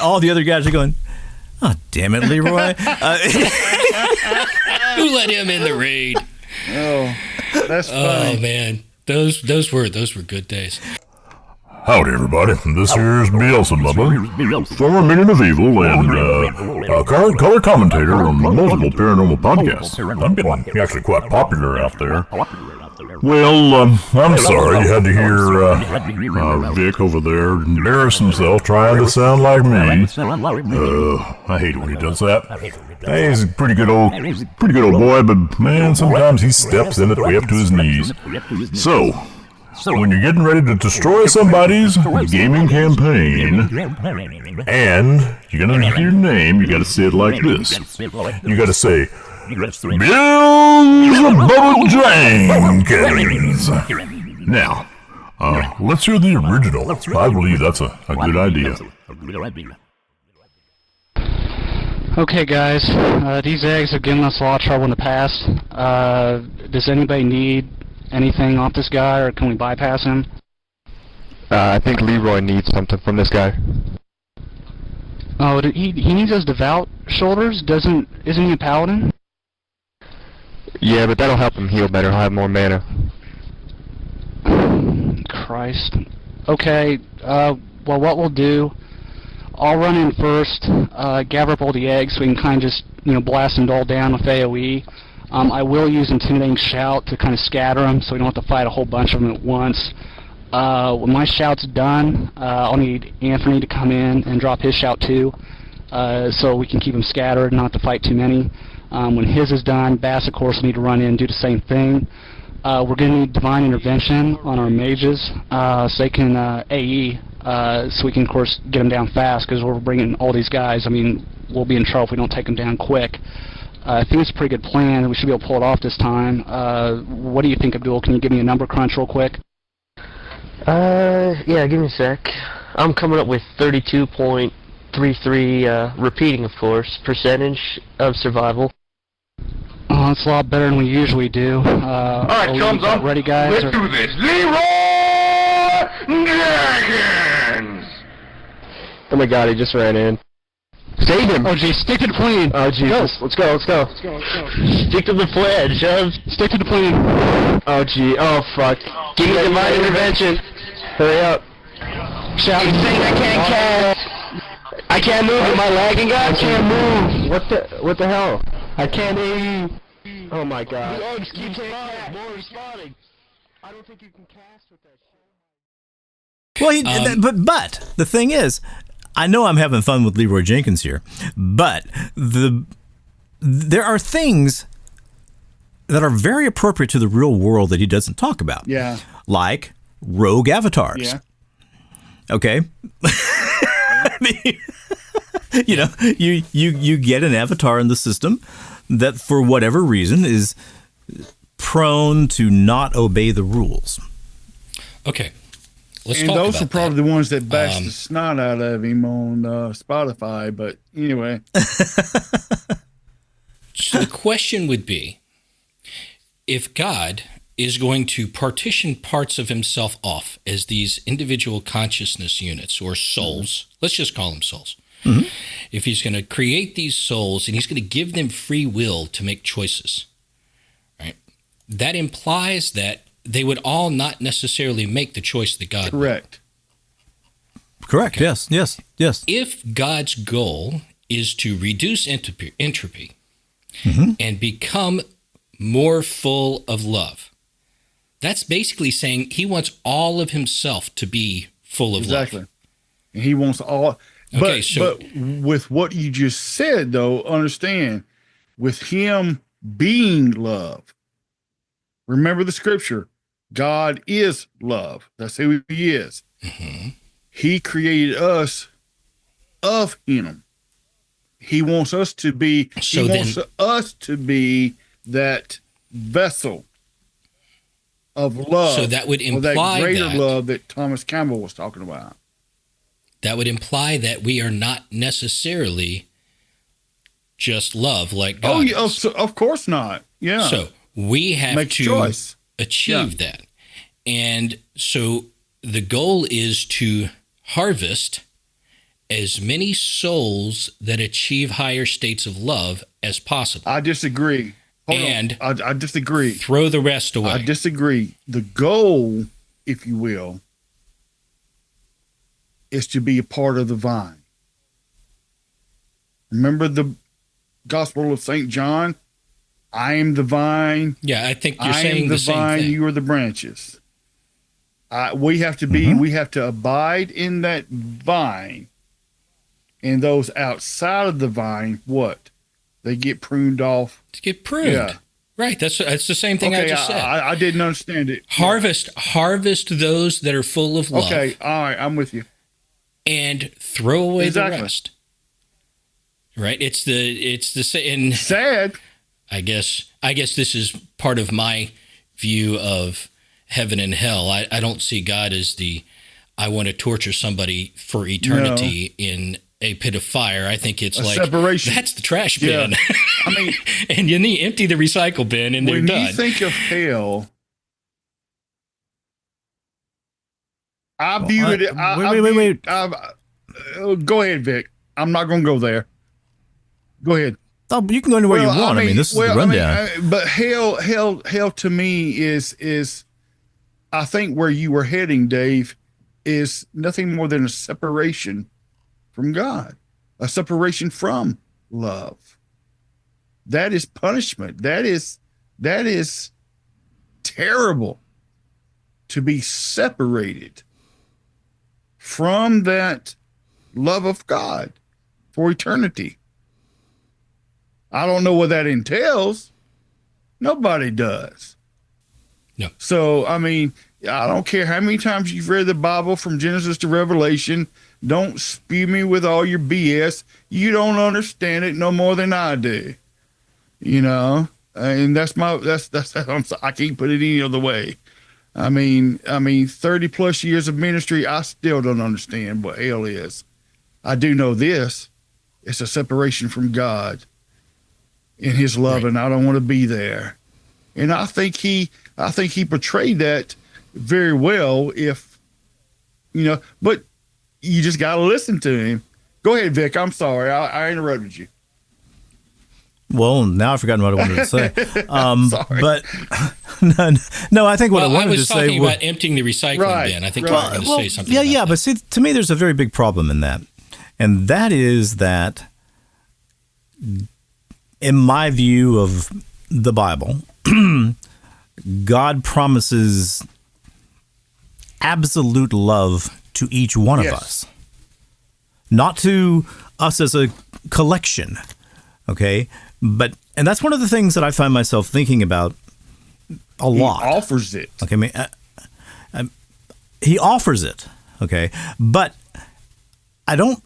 all the other guys are going, "Oh, damn it, Leroy." Who let him in the raid? Oh, that's funny. Oh, man. Those were good days. Howdy, everybody. This here's Beelzebub, former minion of evil and current color commentator on multiple paranormal podcasts. I'm getting actually quite popular out there. Well, I'm sorry you had to hear Vic over there embarrass himself trying to sound like me. I hate it when he does that. Hey, he's a pretty good old boy, but man, sometimes he steps in it way up to his knees. So when you're getting ready to destroy somebody's gaming campaign, and you're gonna hear your name, you gotta say it like this. You gotta say, Beelzebub Jenkins. Now, let's hear the original. I believe that's a good idea. Okay, guys, these eggs have given us a lot of trouble in the past. Does anybody need anything off this guy, or can we bypass him? I think Leroy needs something from this guy. Oh, he needs those devout shoulders? Isn't he a paladin? Yeah, but that'll help him heal better. He'll have more mana. Christ. Okay, well, what we'll do, I'll run in first, gather up all the eggs so we can kind of just, blast them all down with AoE. I will use Intimidating Shout to kind of scatter them so we don't have to fight a whole bunch of them at once. When my shout's done, I'll need Anthony to come in and drop his shout too, so we can keep them scattered and not have to fight too many. When his is done, Bass, of course, will need to run in and do the same thing. We're going to need Divine Intervention on our mages, so they can AE, so we can, of course, get them down fast, because we're bringing all these guys. I mean, we'll be in trouble if we don't take them down quick. I think it's a pretty good plan, and we should be able to pull it off this time. What do you think, Abdul? Can you give me a number crunch real quick? Yeah, give me a sec. I'm coming up with 32.33, repeating, of course, percentage of survival. Oh, that's a lot better than we usually do. Alright, chums up. Ready, guys? Let's do this. Leroy Jenkins! Oh my god, he just ran in. Save him! Oh, gee, stick to the plane! Oh, Jesus. Let's go. Stick to the pledge, Stick to the plane! Oh, gee. Oh, fuck. Give me Divine Intervention! Hurry up. Shout. He's saying I can't cast! I can't move, am I lagging, guys? I can't move! What the hell? I can't hear you! Oh my god. The eggs keep spawning, more responding! I don't think you can cast with that shit. Well, but the thing is, I know I'm having fun with Leroy Jenkins here, but there are things that are very appropriate to the real world that he doesn't talk about. Yeah. Like rogue avatars. Yeah. Okay. You know, you get an avatar in the system that for whatever reason is prone to not obey the rules. Okay. Let's and talk those about are probably that. the ones that bashed the snot out of him on Spotify. But anyway. So the question would be, if God is going to partition parts of himself off as these individual consciousness units or souls, let's just call them souls. Mm-hmm. If he's going to create these souls and he's going to give them free will to make choices, right? That implies that they would all not necessarily make the choice that God Correct. Correct. Okay. Yes. If God's goal is to reduce entropy mm-hmm. and become more full of love, that's basically saying he wants all of himself to be full of love. Exactly. And he wants all. Okay, but with what you just said, though, understand, with him being love, remember the scripture, God is love. That's who he is. Mm-hmm. He created us of him. He wants us to be, that vessel of love. So that would imply that greater love that Thomas Campbell was talking about. That would imply that we are not necessarily just love like God. Oh, yeah, of course not. Yeah. So we have to achieve Yeah. that. And so the goal is to harvest as many souls that achieve higher states of love as possible. I disagree. I disagree. Throw the rest away. I disagree. The goal, if you will, is to be a part of the vine. Remember the Gospel of St. John? I am the vine. Yeah, I think you're saying the same vine, thing. you are the branches. We have to be, Mm-hmm. we have to abide in that vine. And those outside of the vine, what? They get pruned off. To get pruned. Yeah. Right. That's the same thing I just said. I didn't understand it. Harvest those that are full of love. Okay. All right. I'm with you. And throw away the rest. Right. It's the same. Sad. I guess this is part of my view of heaven and hell. I don't see God as I want to torture somebody for eternity in a pit of fire. I think it's like separation. That's the trash bin. Yeah. I mean, and you need to empty the recycle bin and they're done. When you think of hell, I view it. Wait. Go ahead, Vic. I'm not going to go there. Go ahead. Oh, you can go anywhere you want. I mean, this is the rundown. But hell to me is, I think where you were heading, Dave, is nothing more than a separation from God, a separation from love. That is punishment. That is terrible, to be separated from that love of God for eternity. I don't know what that entails. Nobody does. No. So, I mean, I don't care how many times you've read the Bible from Genesis to Revelation. Don't spew me with all your BS. You don't understand it no more than I do. You know, and that's I can't put it any other way. I mean, 30 plus years of ministry, I still don't understand what hell is. I do know this. It's a separation from God in his love, and I don't want to be there. And I think he portrayed that very well, but you just got to listen to him. Go ahead, Vic. I'm sorry. I interrupted you. Well, now I've forgotten what I wanted to say. Sorry. But no, I think what I wanted to say was talking about emptying the recycling bin. I think you were going to say something about that. But see, to me, there's a very big problem in that. And that is that, in my view of the Bible, God promises absolute love to each one of us. Not to us as a collection, Okay. And that's one of the things that I find myself thinking about a lot. He offers it. Okay. He offers it. Okay. But I don't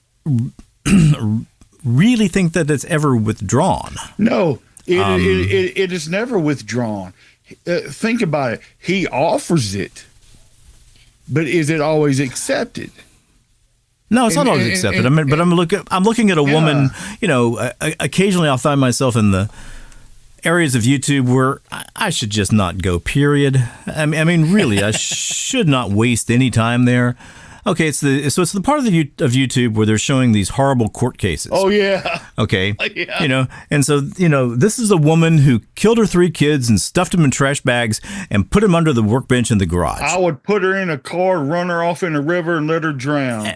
really think that it's ever withdrawn. No, it is never withdrawn. Think about it. He offers it, but is it always accepted? No, it's not always accepted. I'm looking at a woman. You know, occasionally I'll find myself in the areas of YouTube where I should just not go. Period. I mean, really, I should not waste any time there. Okay, it's the part of YouTube where they're showing these horrible court cases. Oh yeah. Okay. Yeah. You know, and so this is a woman who killed her 3 kids and stuffed them in trash bags and put them under the workbench in the garage. I would put her in a car, run her off in a river, and let her drown.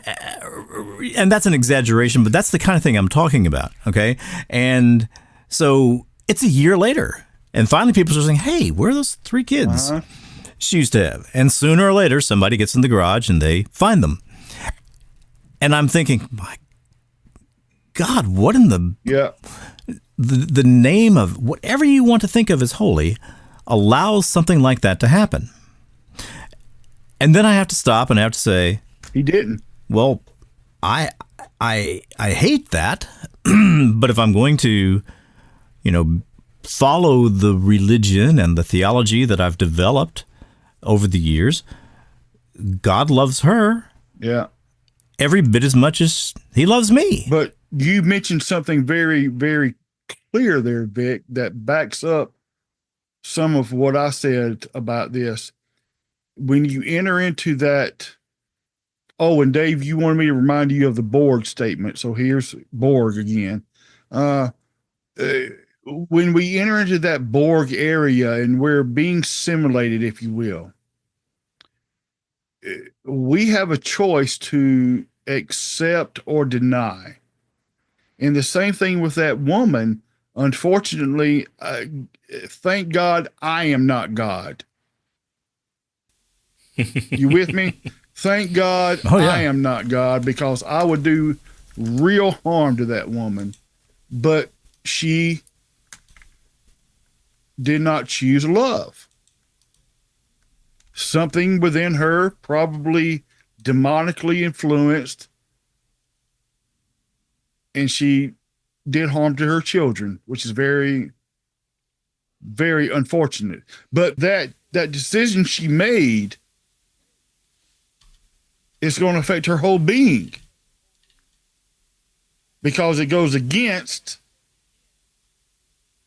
And that's an exaggeration, but that's the kind of thing I'm talking about. Okay, and so it's a year later, and finally people are saying, "Hey, where are those 3 kids?" She used to have. And sooner or later, somebody gets in the garage and they find them. And I'm thinking, my God, what in the name of whatever you want to think of as holy allows something like that to happen? And then I have to stop and I have to say, he didn't. Well, I hate that, but if I'm going to, follow the religion and the theology that I've developed over the years, God loves her. Yeah. Every bit as much as he loves me. But you mentioned something very, very clear there, Vic, that backs up some of what I said about this. When you enter into that, and Dave, you wanted me to remind you of the Borg statement. So here's Borg again. When we enter into that Borg area and we're being simulated, if you will, we have a choice to accept or deny. And the same thing with that woman. Unfortunately, thank God I am not God. You with me? Thank God I am not God, because I would do real harm to that woman. But she did not choose love. Something within her, probably demonically influenced, and she did harm to her children, which is very, very unfortunate. But that decision she made is going to affect her whole being, because it goes against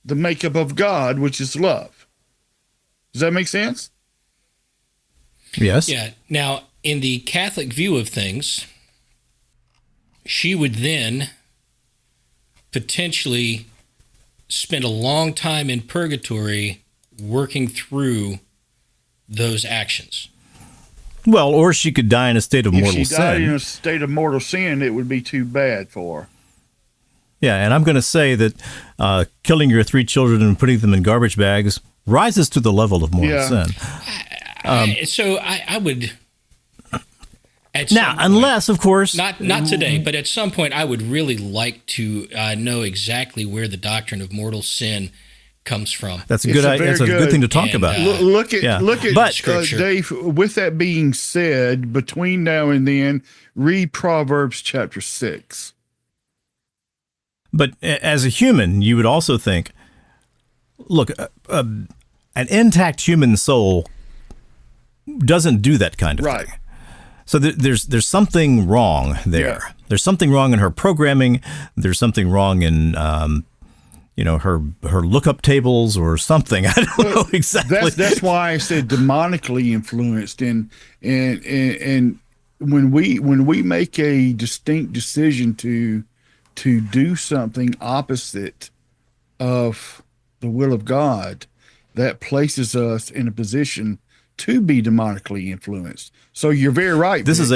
the makeup of God, which is love. Does that make sense? Yes. Yeah. Now, in the Catholic view of things, she would then potentially spend a long time in purgatory working through those actions. Well, or she could die in a state of mortal sin. If she died in a state of mortal sin, it would be too bad for her. Yeah, and I'm going to say that killing your 3 children and putting them in garbage bags rises to the level of mortal sin. So I would. Now, unless, of course, not today, but at some point, I would really like to know exactly where the doctrine of mortal sin comes from. That's a good thing to talk about. Look at Scripture. Dave. With that being said, between now and then, read Proverbs chapter 6. But as a human, you would also think, look, an intact human soul doesn't do that kind of thing. So there's something wrong there. Yeah. There's something wrong in her programming. There's something wrong in her lookup tables or something. I don't know exactly. That's why I said demonically influenced. And when we make a distinct decision to do something opposite of the will of God, that places us in a position to be demonically influenced. So you're very right. This is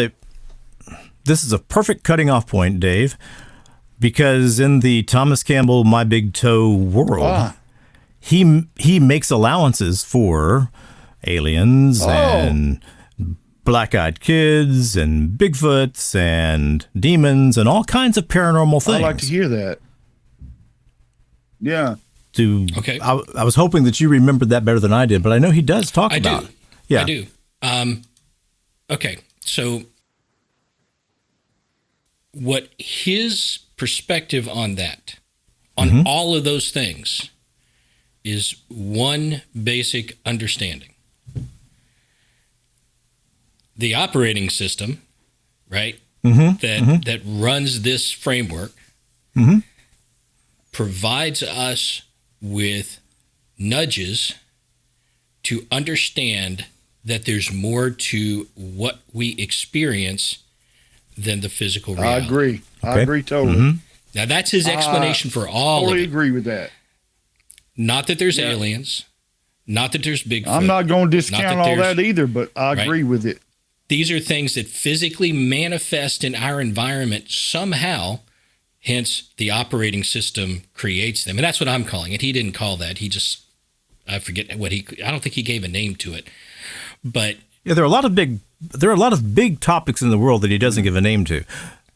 a perfect cutting off point, Dave, because in the Thomas Campbell My Big Toe world, he makes allowances for aliens and black-eyed kids and Bigfoots and demons and all kinds of paranormal things. I'd like to hear that. Yeah. Okay. I was hoping that you remembered that better than I did, but I know he does talk about it. Yeah. I do. Okay. So what his perspective on that, on all of those things, is one basic understanding. The operating system, right, that runs this framework provides us with nudges to understand that there's more to what we experience than the physical reality. I agree. Okay. I agree totally. Now, that's his explanation for all totally of it. agree with that. Not that there's aliens, not that there's Bigfoot. I'm not going to discount all that either, but I agree with it. These are things that physically manifest in our environment somehow, hence the operating system creates them. And that's what I'm calling it. He didn't call that. He just, I forget I don't think he gave a name to it. But yeah, there are a lot of big topics in the world that he doesn't give a name to.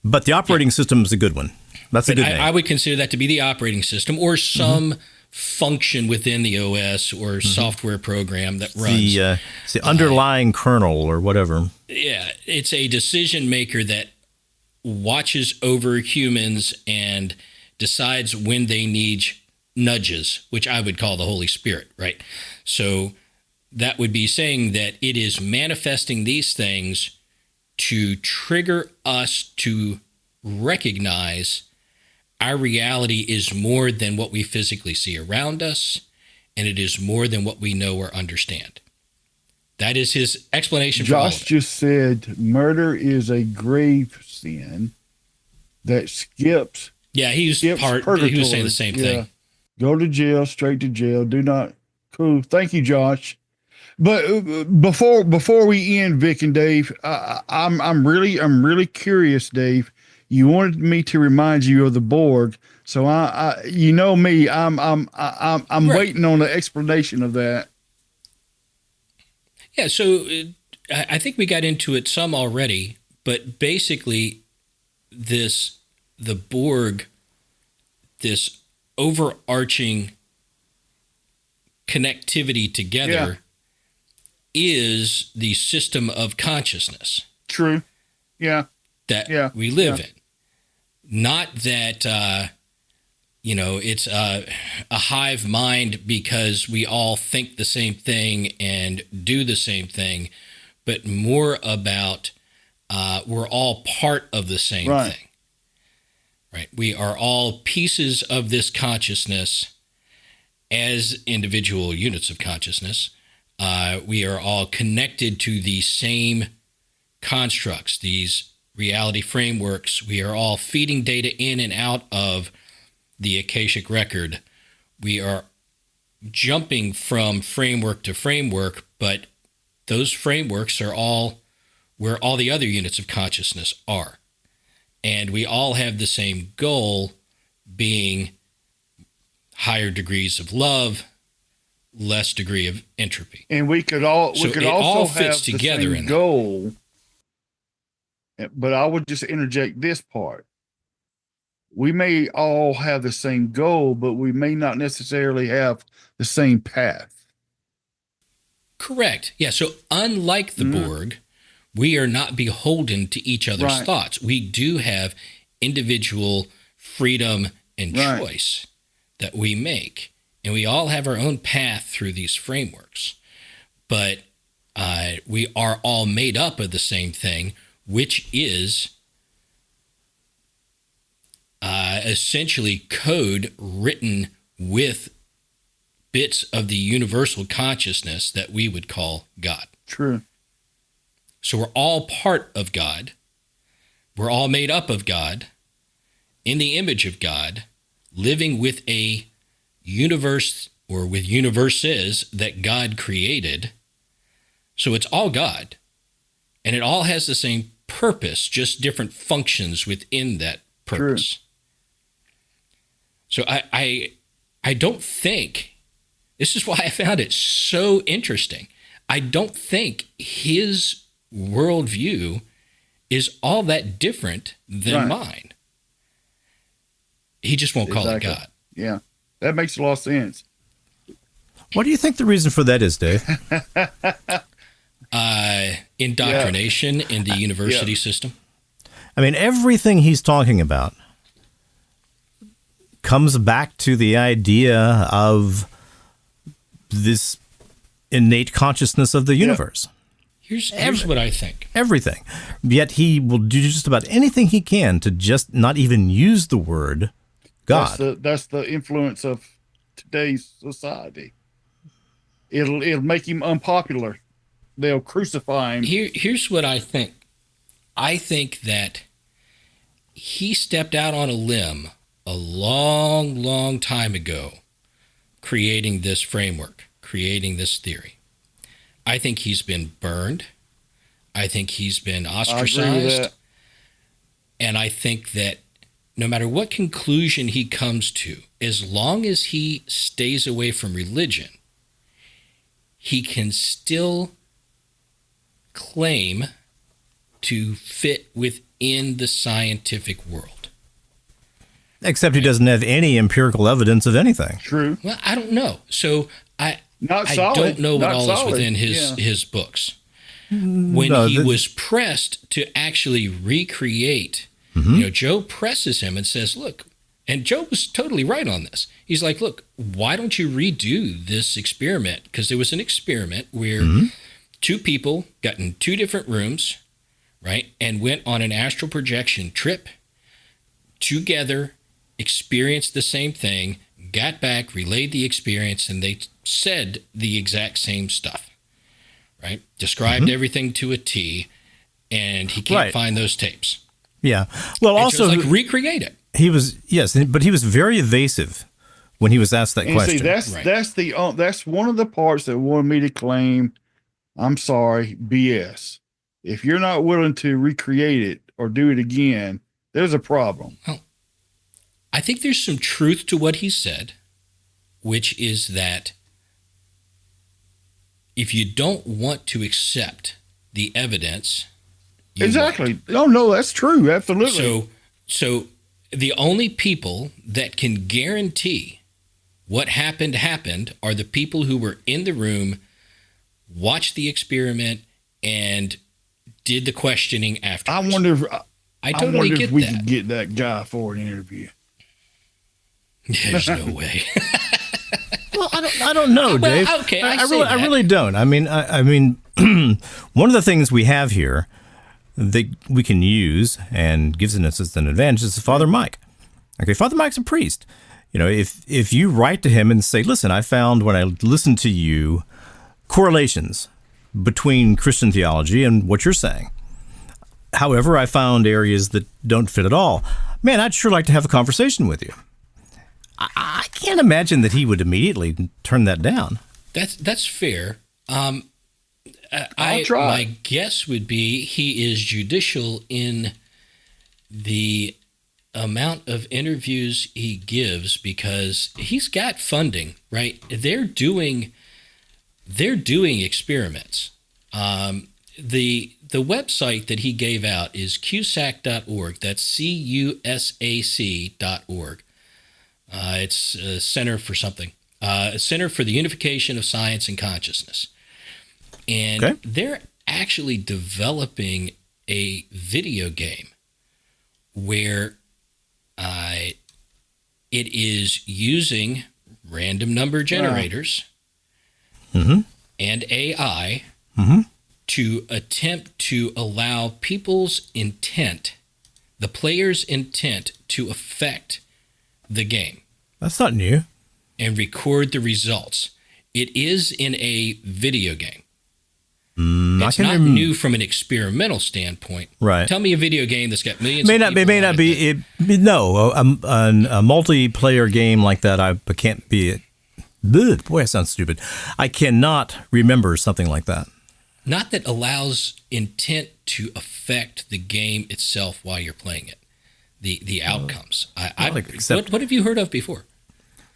But the operating system is a good one. That's a good name. I would consider that to be the operating system or some function within the OS or software program that runs. It's the underlying kernel or whatever. Yeah, it's a decision maker that watches over humans and decides when they need nudges, which I would call the Holy Spirit, right? So that would be saying that it is manifesting these things to trigger us to recognize our reality is more than what we physically see around us, and it is more than what we know or understand. That is his explanation for all of it. Josh just said murder is a grave sin that skips. Yeah, he was saying the same thing. Go to jail, straight to jail. Do not. Cool. Thank you, Josh. But before we end, Vic and Dave, I'm really curious, Dave. You wanted me to remind you of the Borg, so I you know me, I'm waiting on the explanation of that. Yeah, so I think we got into it some already, but basically, the Borg, this overarching connectivity together, is the system of consciousness. True. Yeah. That we live in. Not that, it's a hive mind because we all think the same thing and do the same thing, but more about we're all part of the same thing. Right? We are all pieces of this consciousness as individual units of consciousness. We are all connected to the same constructs, these reality frameworks. We are all feeding data in and out of the Akashic record. We are jumping from framework to framework, but those frameworks are all where all the other units of consciousness are. And we all have the same goal, being higher degrees of love, less degree of entropy. And we could also have the same goal. But I would just interject this part. We may all have the same goal, but we may not necessarily have the same path. Correct. Yeah. So unlike the Borg, we are not beholden to each other's thoughts. We do have individual freedom and choice that we make. And we all have our own path through these frameworks. But we are all made up of the same thing, which is essentially code written with bits of the universal consciousness that we would call God. True. So we're all part of God. We're all made up of God, in the image of God, living with a universe or with universes that God created. So it's all God. And it all has the same purpose, just different functions within that purpose. True. So I don't think, this is why I found it so interesting. I don't think his worldview is all that different than mine. He just won't call it God. Yeah. That makes a lot of sense. What do you think the reason for that is, Dave? Indoctrination in the university system. I mean, everything he's talking about comes back to the idea of this innate consciousness of the universe. Here's what I think. Everything. Yet he will do just about anything he can to just not even use the word God. That's the influence of today's society. It'll make him unpopular. They'll crucify him. Here's what I think. I think that he stepped out on a limb a long, long time ago, creating this framework, creating this theory. I think he's been burned. I think he's been ostracized. I agree with that. And I think that no matter what conclusion he comes to, as long as he stays away from religion, he can still claim to fit within the scientific world. Except he doesn't have any empirical evidence of anything. True. Well, I don't know. So I Not solid. don't know what Not all solid. is within his books. When he was pressed to actually recreate, Joe presses him and says, look, and Joe was totally right on this. He's like, look, why don't you redo this experiment? Because there was an experiment where two people got in two different rooms, right, and went on an astral projection trip together, experienced the same thing, got back, relayed the experience, and they said the exact same stuff, right? Described everything to a T, and he can't find those tapes. Yeah. Well, And also, Joe's like, recreate it. he was, yes, but he was very evasive when he was asked that And question. see, that's one of the parts that wanted me to claim, I'm sorry, BS. If you're not willing to recreate it or do it again, there's a problem. Well, I think there's some truth to what he said, which is that if you don't want to accept the evidence, you Exactly. No, that's true. Absolutely. So the only people that can guarantee what happened are the people who were in the room, watched the experiment, and did the questioning afterwards. I wonder if I totally get we that. could get that guy for an interview. There's no way. Well, I don't know, Well, Dave. okay, I say that. really don't. I mean, one of the things we have here that we can use and gives us an advantage is Father Mike. Okay, Father Mike's a priest. You know, if you write to him and say, listen, I found when I listened to you correlations between Christian theology and what you're saying. However, I found areas that don't fit at all. Man, I'd sure like to have a conversation with you. I can't imagine that he would immediately turn that down. That's fair. I'll try. My guess would be he is judicial in the amount of interviews he gives because he's got funding, right? They're doing experiments. The website that he gave out is cusac.org. That's CUSAC.org. It's a center for something. A Center for the Unification of Science and Consciousness. And they're actually developing a video game where it is using random number generators and AI to attempt to allow people's intent, the player's intent, to affect the game. That's not new. And record the results. It is in a video game. It's not new from an experimental standpoint. Right. Tell me a video game that's got millions. It may of people not on be. it A multiplayer game like that. I can't be. Boy, that sounds stupid. I cannot remember something like that. Not that allows intent to affect the game itself while you're playing it. The outcomes. What have you heard of before?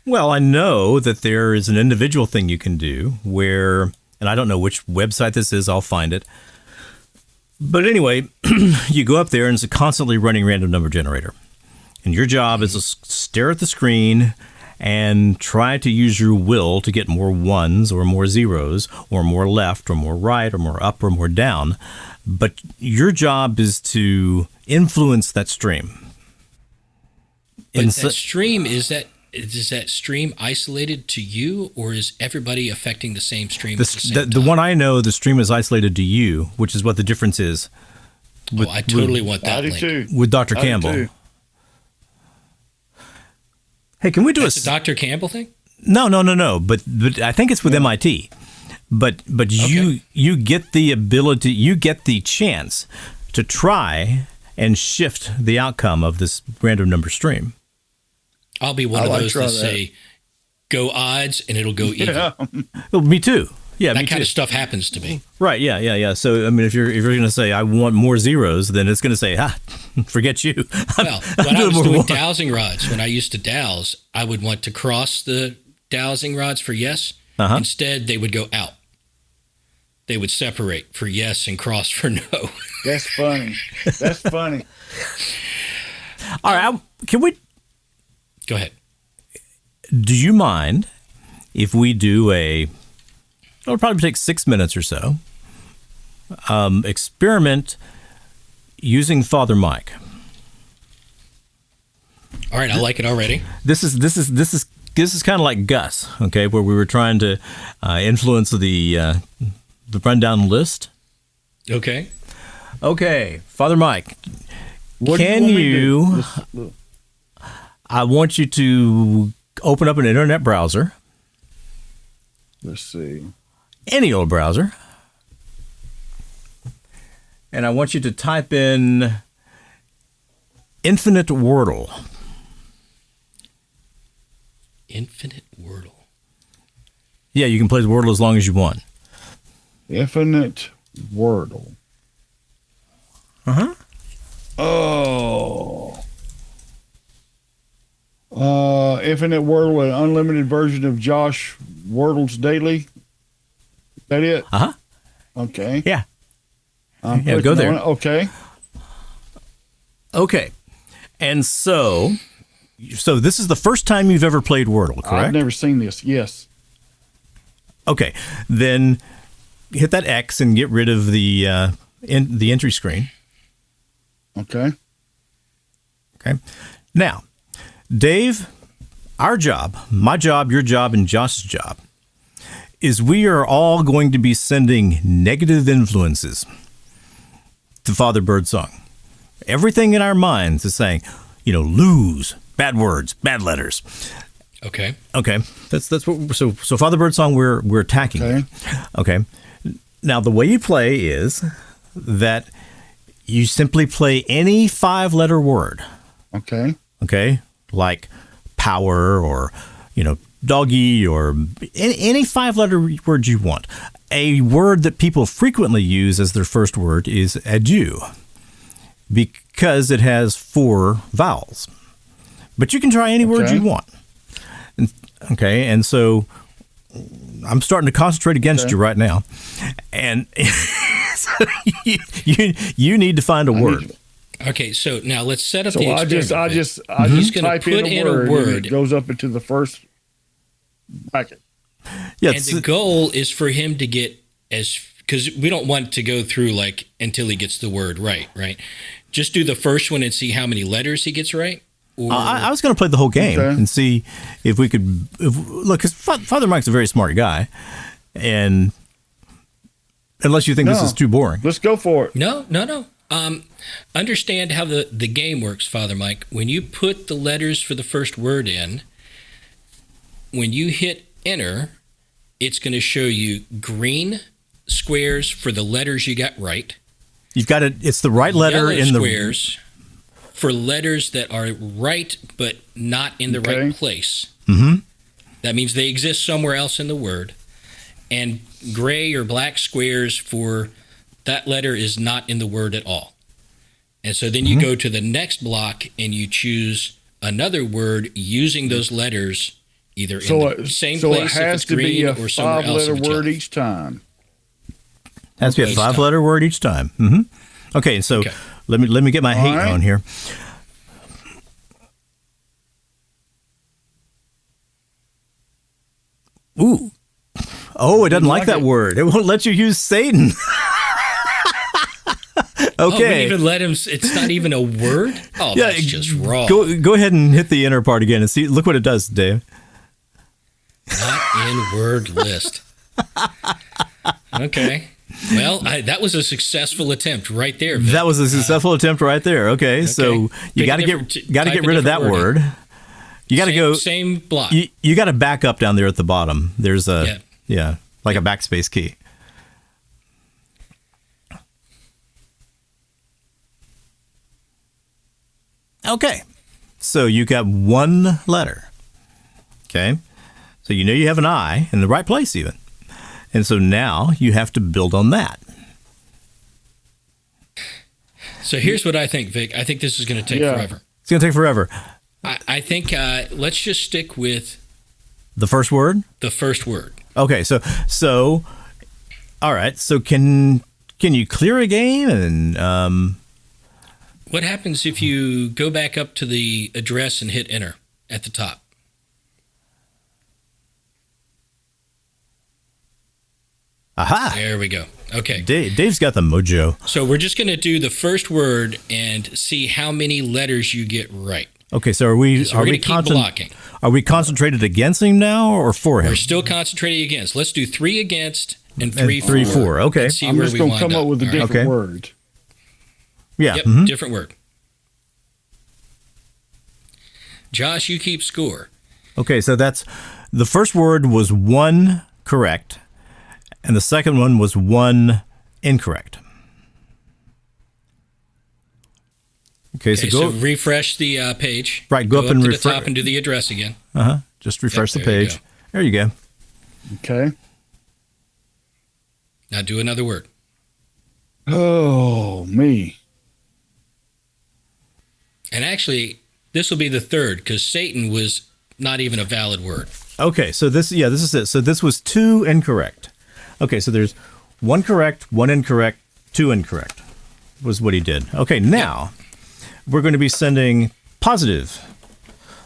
Well, I know that there is an individual thing you can do where, and I don't know which website this is, I'll find it. But anyway, you go up there and it's a constantly running random number generator. And your job is to stare at the screen and try to use your will to get more ones or more zeros or more left or more right or more up or more down. But your job is to influence that stream. But that stream, is that stream isolated to you, or is everybody affecting the same stream at the same time? The one I know, the stream is isolated to you, which is what the difference is. I totally want that link. With Dr. Campbell. Hey, can we do That's a Dr. Campbell thing? No. But I think it's with MIT. But you get the ability, you get the chance to try and shift the outcome of this random number stream. I'll be one of those that say, go odds, and it'll go even. Yeah. Well, me too. Yeah, that kind of stuff happens to me. Right. Yeah. So, I mean, if you're going to say I want more zeros, then it's going to say, forget you. Well, when I was doing dowsing rods, when I used to dowse, I would want to cross the dowsing rods for yes. Instead, they would go out. They would separate for yes and cross for no. That's funny. All right. Can we? Go ahead. Do you mind if we do it'll probably take 6 minutes or so, experiment using Father Mike? All right, I like it already. This is kind of like Gus, okay, where we were trying to influence the rundown list. Okay. Father Mike, I want you to open up an internet browser. Let's see. Any old browser. And I want you to type in Infinite Wordle. Infinite Wordle. Yeah, you can play the Wordle as long as you want. Infinite Wordle. Infinite Wordle with an unlimited version of Josh Wordle's Daily. Is that it? Okay. Yeah. Go there. Okay. And so this is the first time you've ever played Wordle, correct? I've never seen this. Yes. Okay. Then hit that X and get rid of the entry screen. Okay. Now, Dave, our job, my job, your job, and Josh's job is we are all going to be sending negative influences to Father Birdsong. Everything in our minds is saying, lose, bad words, bad letters. Okay. That's what. So Father Birdsong, we're attacking. Okay. Okay. Now the way you play is that you simply play any 5-letter word. Okay. Okay. Like power or, doggy or any 5-letter word you want. A word that people frequently use as their first word is adieu because it has 4 vowels. But you can try any word you want. And so I'm starting to concentrate against you right now. And so you need to find a word. Okay, so now let's set up the experiment. I just type in a word. It goes up into the first bracket. Yeah, and the goal is for him to get because we don't want to go through until he gets the word right? Just do the first one and see how many letters he gets right. I was going to play the whole game and see if we could look, because Father Mike's a very smart guy, and unless you think this is too boring, let's go for it. No. Understand how the game works, Father Mike. When you put the letters for the first word in, when you hit enter, it's going to show you green squares for the letters you got right. You've got it. It's the right letter in the squares for letters that are right but not in the right place. Mm-hmm. That means they exist somewhere else in the word. And gray or black squares for that letter is not in the word at all. And so then you go to the next block and you choose another word using those letters either in the same place if it's green or somewhere else. So it has to be a 5-letter word each time. Has to be a 5-letter word each time. Mm-hmm. Okay, so let me get my hate on here. Ooh. Oh, it doesn't like that it. word. It won't let you use Satan. Oh, we Okay. even let him. It's not even a word. Oh, Yeah, that's just wrong. Go ahead and hit the enter part again and see. Look what it does, Dave. Not in word list. Okay. Well, that was a successful attempt right there. Vic. That was a successful attempt right there. Okay, so you Pick got a to different- get type a rid of that different wording. word. You got to go. Same block. You got to back up down there at the bottom. There's a Yeah. like a backspace key. Okay, so you got one letter. Okay, so you know you have an I in the right place even, and so now you have to build on that. So here's what I think, Vic. I think this is going to take forever. It's going to take forever. I think let's just stick with The first word. the first word. Okay, so, all right. So can you clear a game and What happens if you go back up to the address and hit enter at the top? aha? There we go. Okay. Dave's got the mojo. So we're just going to do the first word and see how many letters you get right. Okay, so are we So we're going to keep blocking. Are we concentrated against him now or for him? We're still concentrating against. Let's do 3 against and 3 for. 3 4. Okay. And see I'm where just we going to wind come up with a All right? different Okay. word. Yeah. Yep, mhm. different word. Josh, you keep score. Okay, so that's the first word was 1 correct, and the second one was 1 incorrect. Okay, Okay, so go so refresh the page. Right, go up and to the refresh- top and do the address again. just refresh Yep, the there you page. go. There you go. Okay. Now do another word. Oh, me. And actually, this will be the third because Satan was not even a valid word. Okay, so this is it. So this was 2 incorrect. Okay, so there's 1 correct, 1 incorrect, 2 incorrect was what he did. Okay, now we're going to be sending positive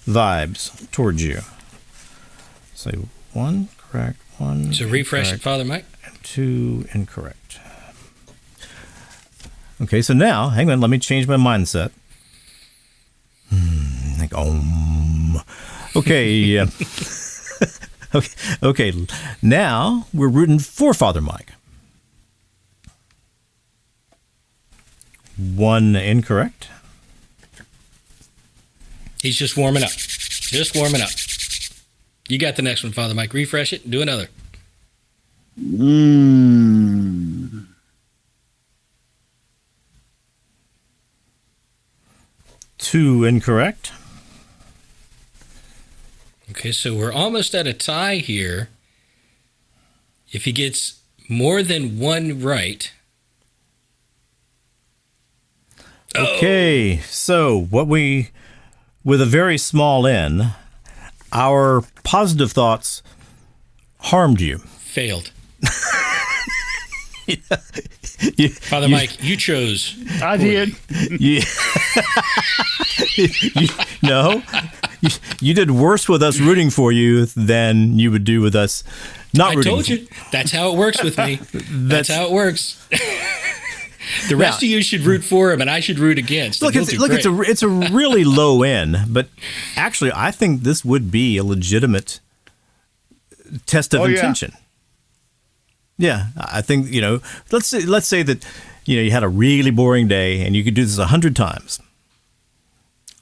vibes towards you. So 1 correct, 1 So refresh it, incorrect, Father Mike. and 2 incorrect. Okay, so now, hang on, let me change my mindset. Like, okay. Okay. Now we're rooting for Father Mike. 1 incorrect. He's just warming up. Just warming up. You got the next one, Father Mike. Refresh it and do another. Mm. 2 incorrect. Okay, so we're almost at a tie here. If he gets more than 1 right. Okay, so with a very small n, our positive thoughts harmed you. Failed. You- Father Mike, you chose. I did. you, no, you did worse with us rooting for you than you would do with us not I rooting. told you. That's how it works with me. That's how it works. The rest of you should root for him, and I should root against. Look, it's a really low end, but actually, I think this would be a legitimate test of intention. Yeah, I think let's say that you had a really boring day, and you could do this 100 times.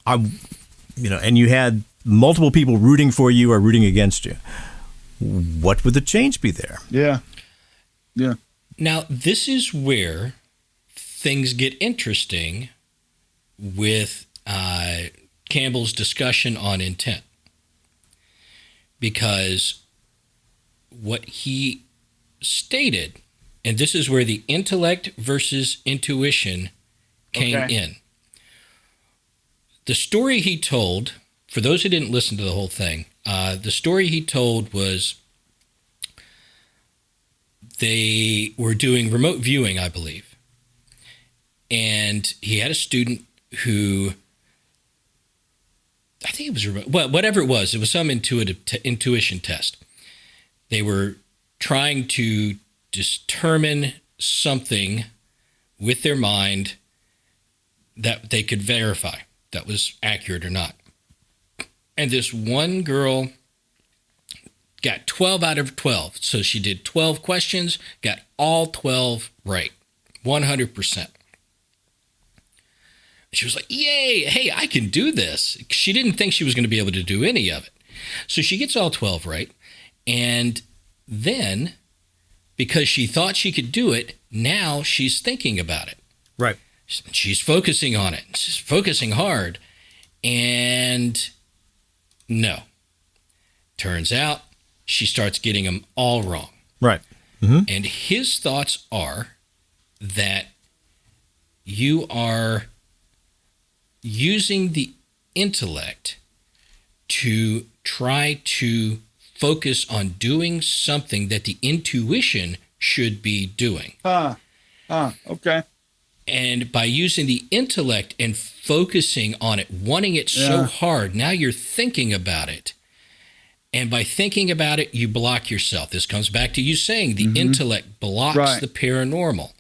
And you had multiple people rooting for you or rooting against you. What would the change be there? Yeah. Now, this is where things get interesting with Campbell's discussion on intent. Because what he stated, and this is where the intellect versus intuition came in. The story he told, for those who didn't listen to the whole thing, the story he told was they were doing remote viewing, I believe. And he had a student who, I think it was remote, whatever it was some intuition test. They were trying to determine something with their mind that they could verify that was accurate or not. And this one girl got 12 out of 12. So she did 12 questions, got all 12 right, 100%. She was like, yay, hey, I can do this. She didn't think she was going to be able to do any of it. So she gets all 12 right. And then, because she thought she could do it, now she's thinking about it. Right. She's focusing on it. She's focusing hard. And no. Turns out she starts getting them all wrong. Right. And his thoughts are that you are using the intellect to try to focus on doing something that the intuition should be doing. Okay. And by using the intellect and focusing on it, wanting it so hard, now you're thinking about it. And by thinking about it, you block yourself. This comes back to you saying the intellect blocks the paranormal.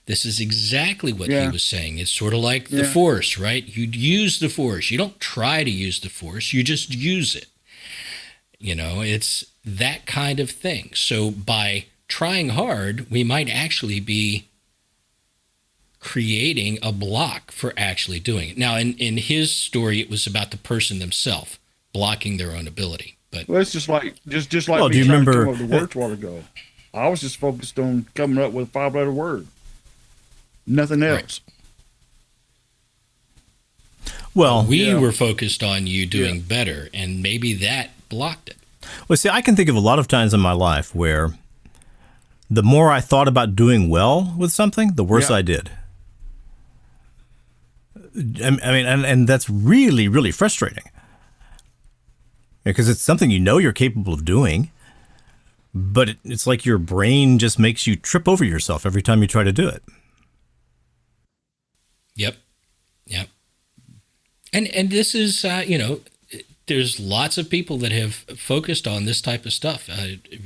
This is exactly what he was saying. It's sort of like the Force, right? You use the Force. You don't try to use the Force. You just use it. You know, it's that kind of thing. So by trying hard, we might actually be creating a block for actually doing it. Now, in his story, it was about the person themselves blocking their own ability. But well, it's just like Well, me do you trying to remember- come up with the words a while ago. I was just focused on coming up with a 5-letter word. Nothing else. Well, we were focused on you doing better, and maybe that blocked it. Well, see, I can think of a lot of times in my life where the more I thought about doing well with something, the worse I did. I mean, and that's really, really frustrating. Because it's something you know you're capable of doing, but it's like your brain just makes you trip over yourself every time you try to do it. Yep. And this is, there's lots of people that have focused on this type of stuff.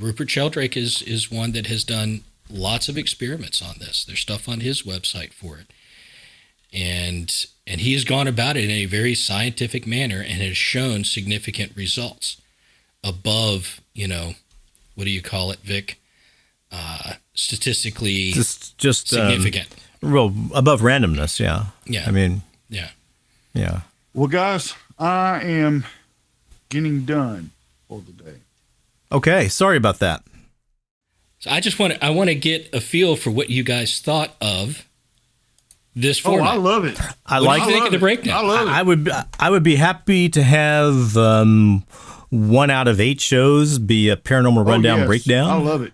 Rupert Sheldrake is one that has done lots of experiments on this. There's stuff on his website for it. And he has gone about it in a very scientific manner and has shown significant results above, what do you call it, Vic? Statistically just significant. Well, above randomness, yeah. Yeah. I mean, yeah. Well, guys, I am getting done for the day. Okay, sorry about that. So I want to get a feel for what you guys thought of this format. Oh, I love it. I what like do you think of the breakdown? I love it. I would be happy to have 1 out of 8 shows be a paranormal rundown breakdown. I love it.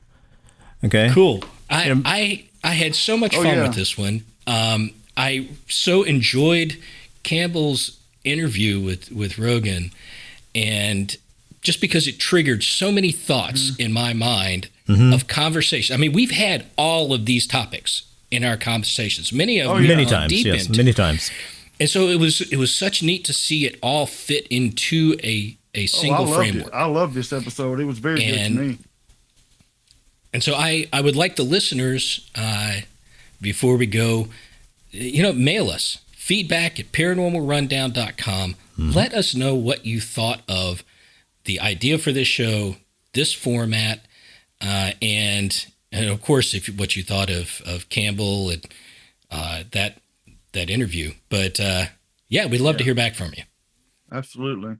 Okay. Cool. I had so much fun with this one. I so enjoyed Campbell's interview with Rogan, and just because it triggered so many thoughts in my mind of conversation. I mean, we've had all of these topics in our conversations, many of them many times, yes, many times. And so it was such neat to see it all fit into a single framework. I love this episode. It was very good to me. And so I would like the listeners, before we go, mail us feedback at paranormalrundown.com. Let us know what you thought of the idea for this show, this format, and of course, what you thought of Campbell and that interview. But we'd love to hear back from you. Absolutely.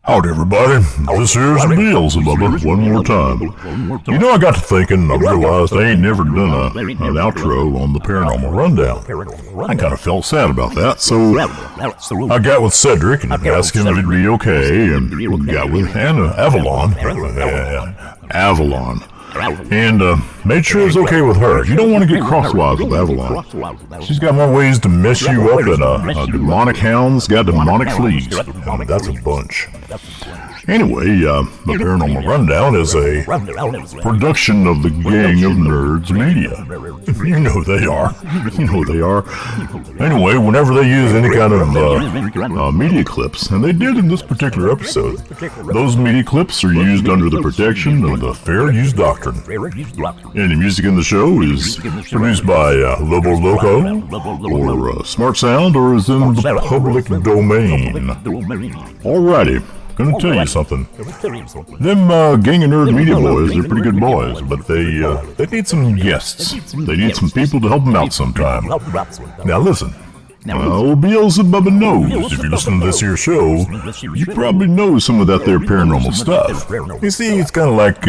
Howdy, everybody. This here's Beelzebub one more time. I got to thinking, I realized I ain't never done an outro on the Paranormal Rundown. I kind of felt sad about that, so I got with Cedric and asked him if it'd be okay, and got with Avalon, and made sure it was okay with her. You don't want to get crosswise with Avalon. She's got more ways to mess you up than a demonic hound's got demonic fleas. That's a bunch. Anyway, the Paranormal Rundown is a production of the Gang of Nerds Media. You know they are. You know they are. Anyway, whenever they use any kind of media clips, and they did in this particular episode, those media clips are used under the protection of the Fair Use Doctrine. Any music in the show is produced by Lobo Loco, or Smart Sound, or is in the public domain. Alrighty. Gonna tell you something. Them Gang of Nerd Media boys are pretty good boys, but they need some guests. They need some people to help them out sometime. Now listen. Old Beelzebub knows, if you listen to this here show, you probably know some of that there paranormal stuff. You see, it's kind of like,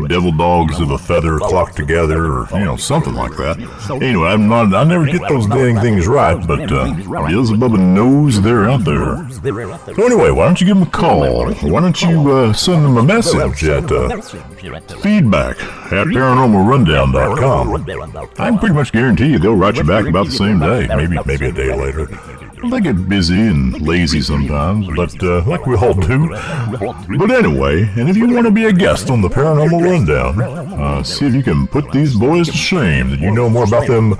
devil dogs of a feather flock together, or, something like that. Anyway, I never get those dang things right, but Beelzebub knows they're out there. So anyway, why don't you give them a call? Why don't you send them a message at feedback@paranormalrundown.com. I can pretty much guarantee you they'll write you back about the same day. Maybe a day later. They get busy and lazy sometimes, but like we all do. But anyway, and if you want to be a guest on the Paranormal Rundown, see if you can put these boys to shame that you know more about them,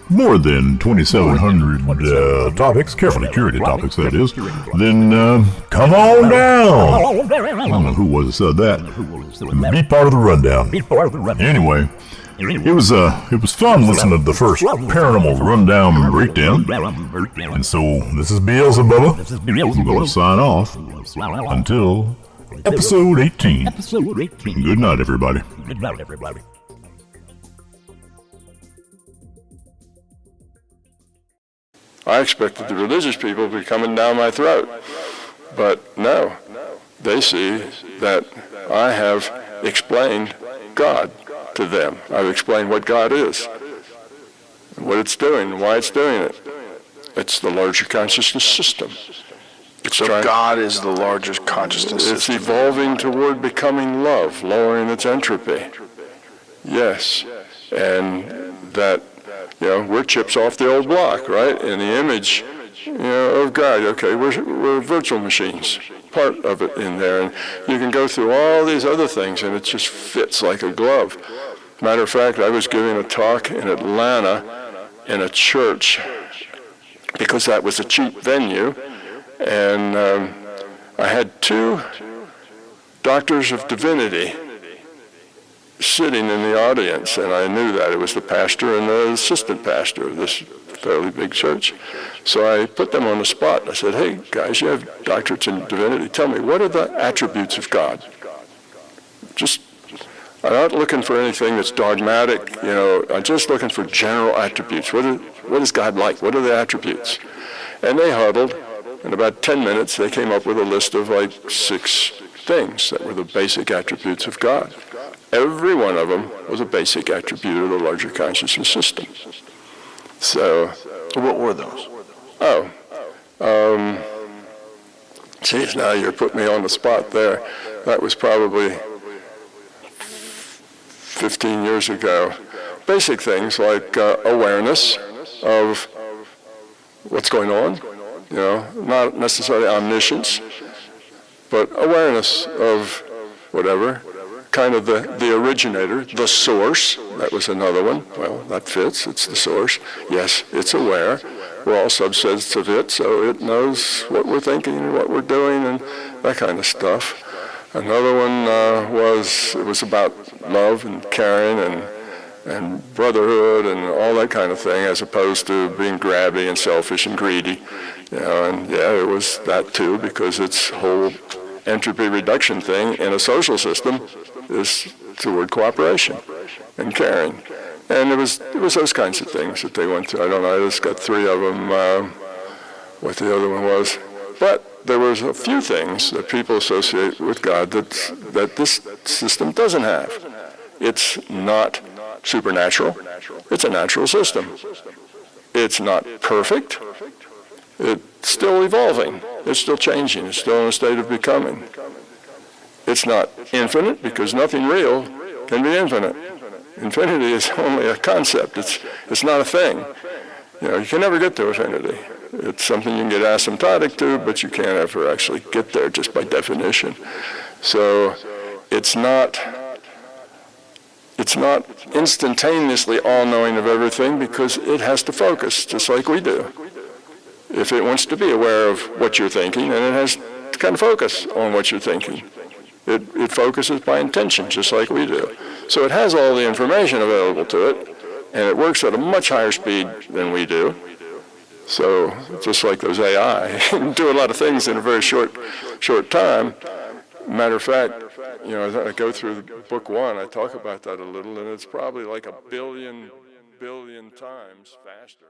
more than 2,700 topics, carefully curated topics that is, then come on down. I don't know who was it said that. Be part of the rundown. Anyway, it was fun listening to the first Paranormal Rundown breakdown. And so, this is Beelzebub. I'm going to sign off until episode 18. Good night, everybody. I expected the religious people to be coming down my throat. But no, they see that I have explained God to them. I've explained what God is, what it's doing, why it's doing it. It's the larger consciousness system. So God is the largest consciousness system. It's evolving toward becoming love, lowering its entropy. Yes. And that, we're chips off the old block, right? In the image, of God. Okay, we're virtual machines. Part of it in there. And you can go through all these other things, and it just fits like a glove. Matter of fact, I was giving a talk in Atlanta in a church because that was a cheap venue, and I had two doctors of divinity sitting in the audience, and I knew that it was the pastor and the assistant pastor of this fairly big church. So I put them on the spot. I said, hey, guys, you have doctorates in divinity. Tell me, what are the attributes of God? I'm not looking for anything that's dogmatic, I'm just looking for general attributes. What is God like? What are the attributes? And they huddled. In about 10 minutes, they came up with a list of like 6 things that were the basic attributes of God. Every one of them was a basic attribute of the larger consciousness system. So, what were those? Geez, now you're putting me on the spot there. That was probably 15 years ago. Basic things like awareness of what's going on, not necessarily omniscience, but awareness of whatever, kind of the originator, the source. That was another one. Well, that fits. It's the source. Yes, it's aware. We're all subsets of it, so it knows what we're thinking and what we're doing and that kind of stuff. Another one was about love and caring and brotherhood and all that kind of thing, as opposed to being grabby and selfish and greedy. It was that too, because its whole entropy reduction thing in a social system is toward cooperation and caring. And it was those kinds of things that they went through. I don't know, I just got 3 of them, what the other one was. But there was a few things that people associate with God that this system doesn't have. It's not supernatural. It's a natural system. It's not perfect. It's still evolving. It's still changing. It's still in a state of becoming. It's not infinite, because nothing real can be infinite. Infinity is only a concept. It's not a thing. You can never get to infinity. It's something you can get asymptotic to, but you can't ever actually get there just by definition. So it's not instantaneously all-knowing of everything because it has to focus, just like we do. If it wants to be aware of what you're thinking, and it has to kind of focus on what you're thinking. It focuses by intention, just like we do. So it has all the information available to it, and it works at a much higher speed than we do. So just like those AI, do a lot of things in a very short time. Matter of fact, as I go through book 1, I talk about that a little, and it's probably like a billion times faster.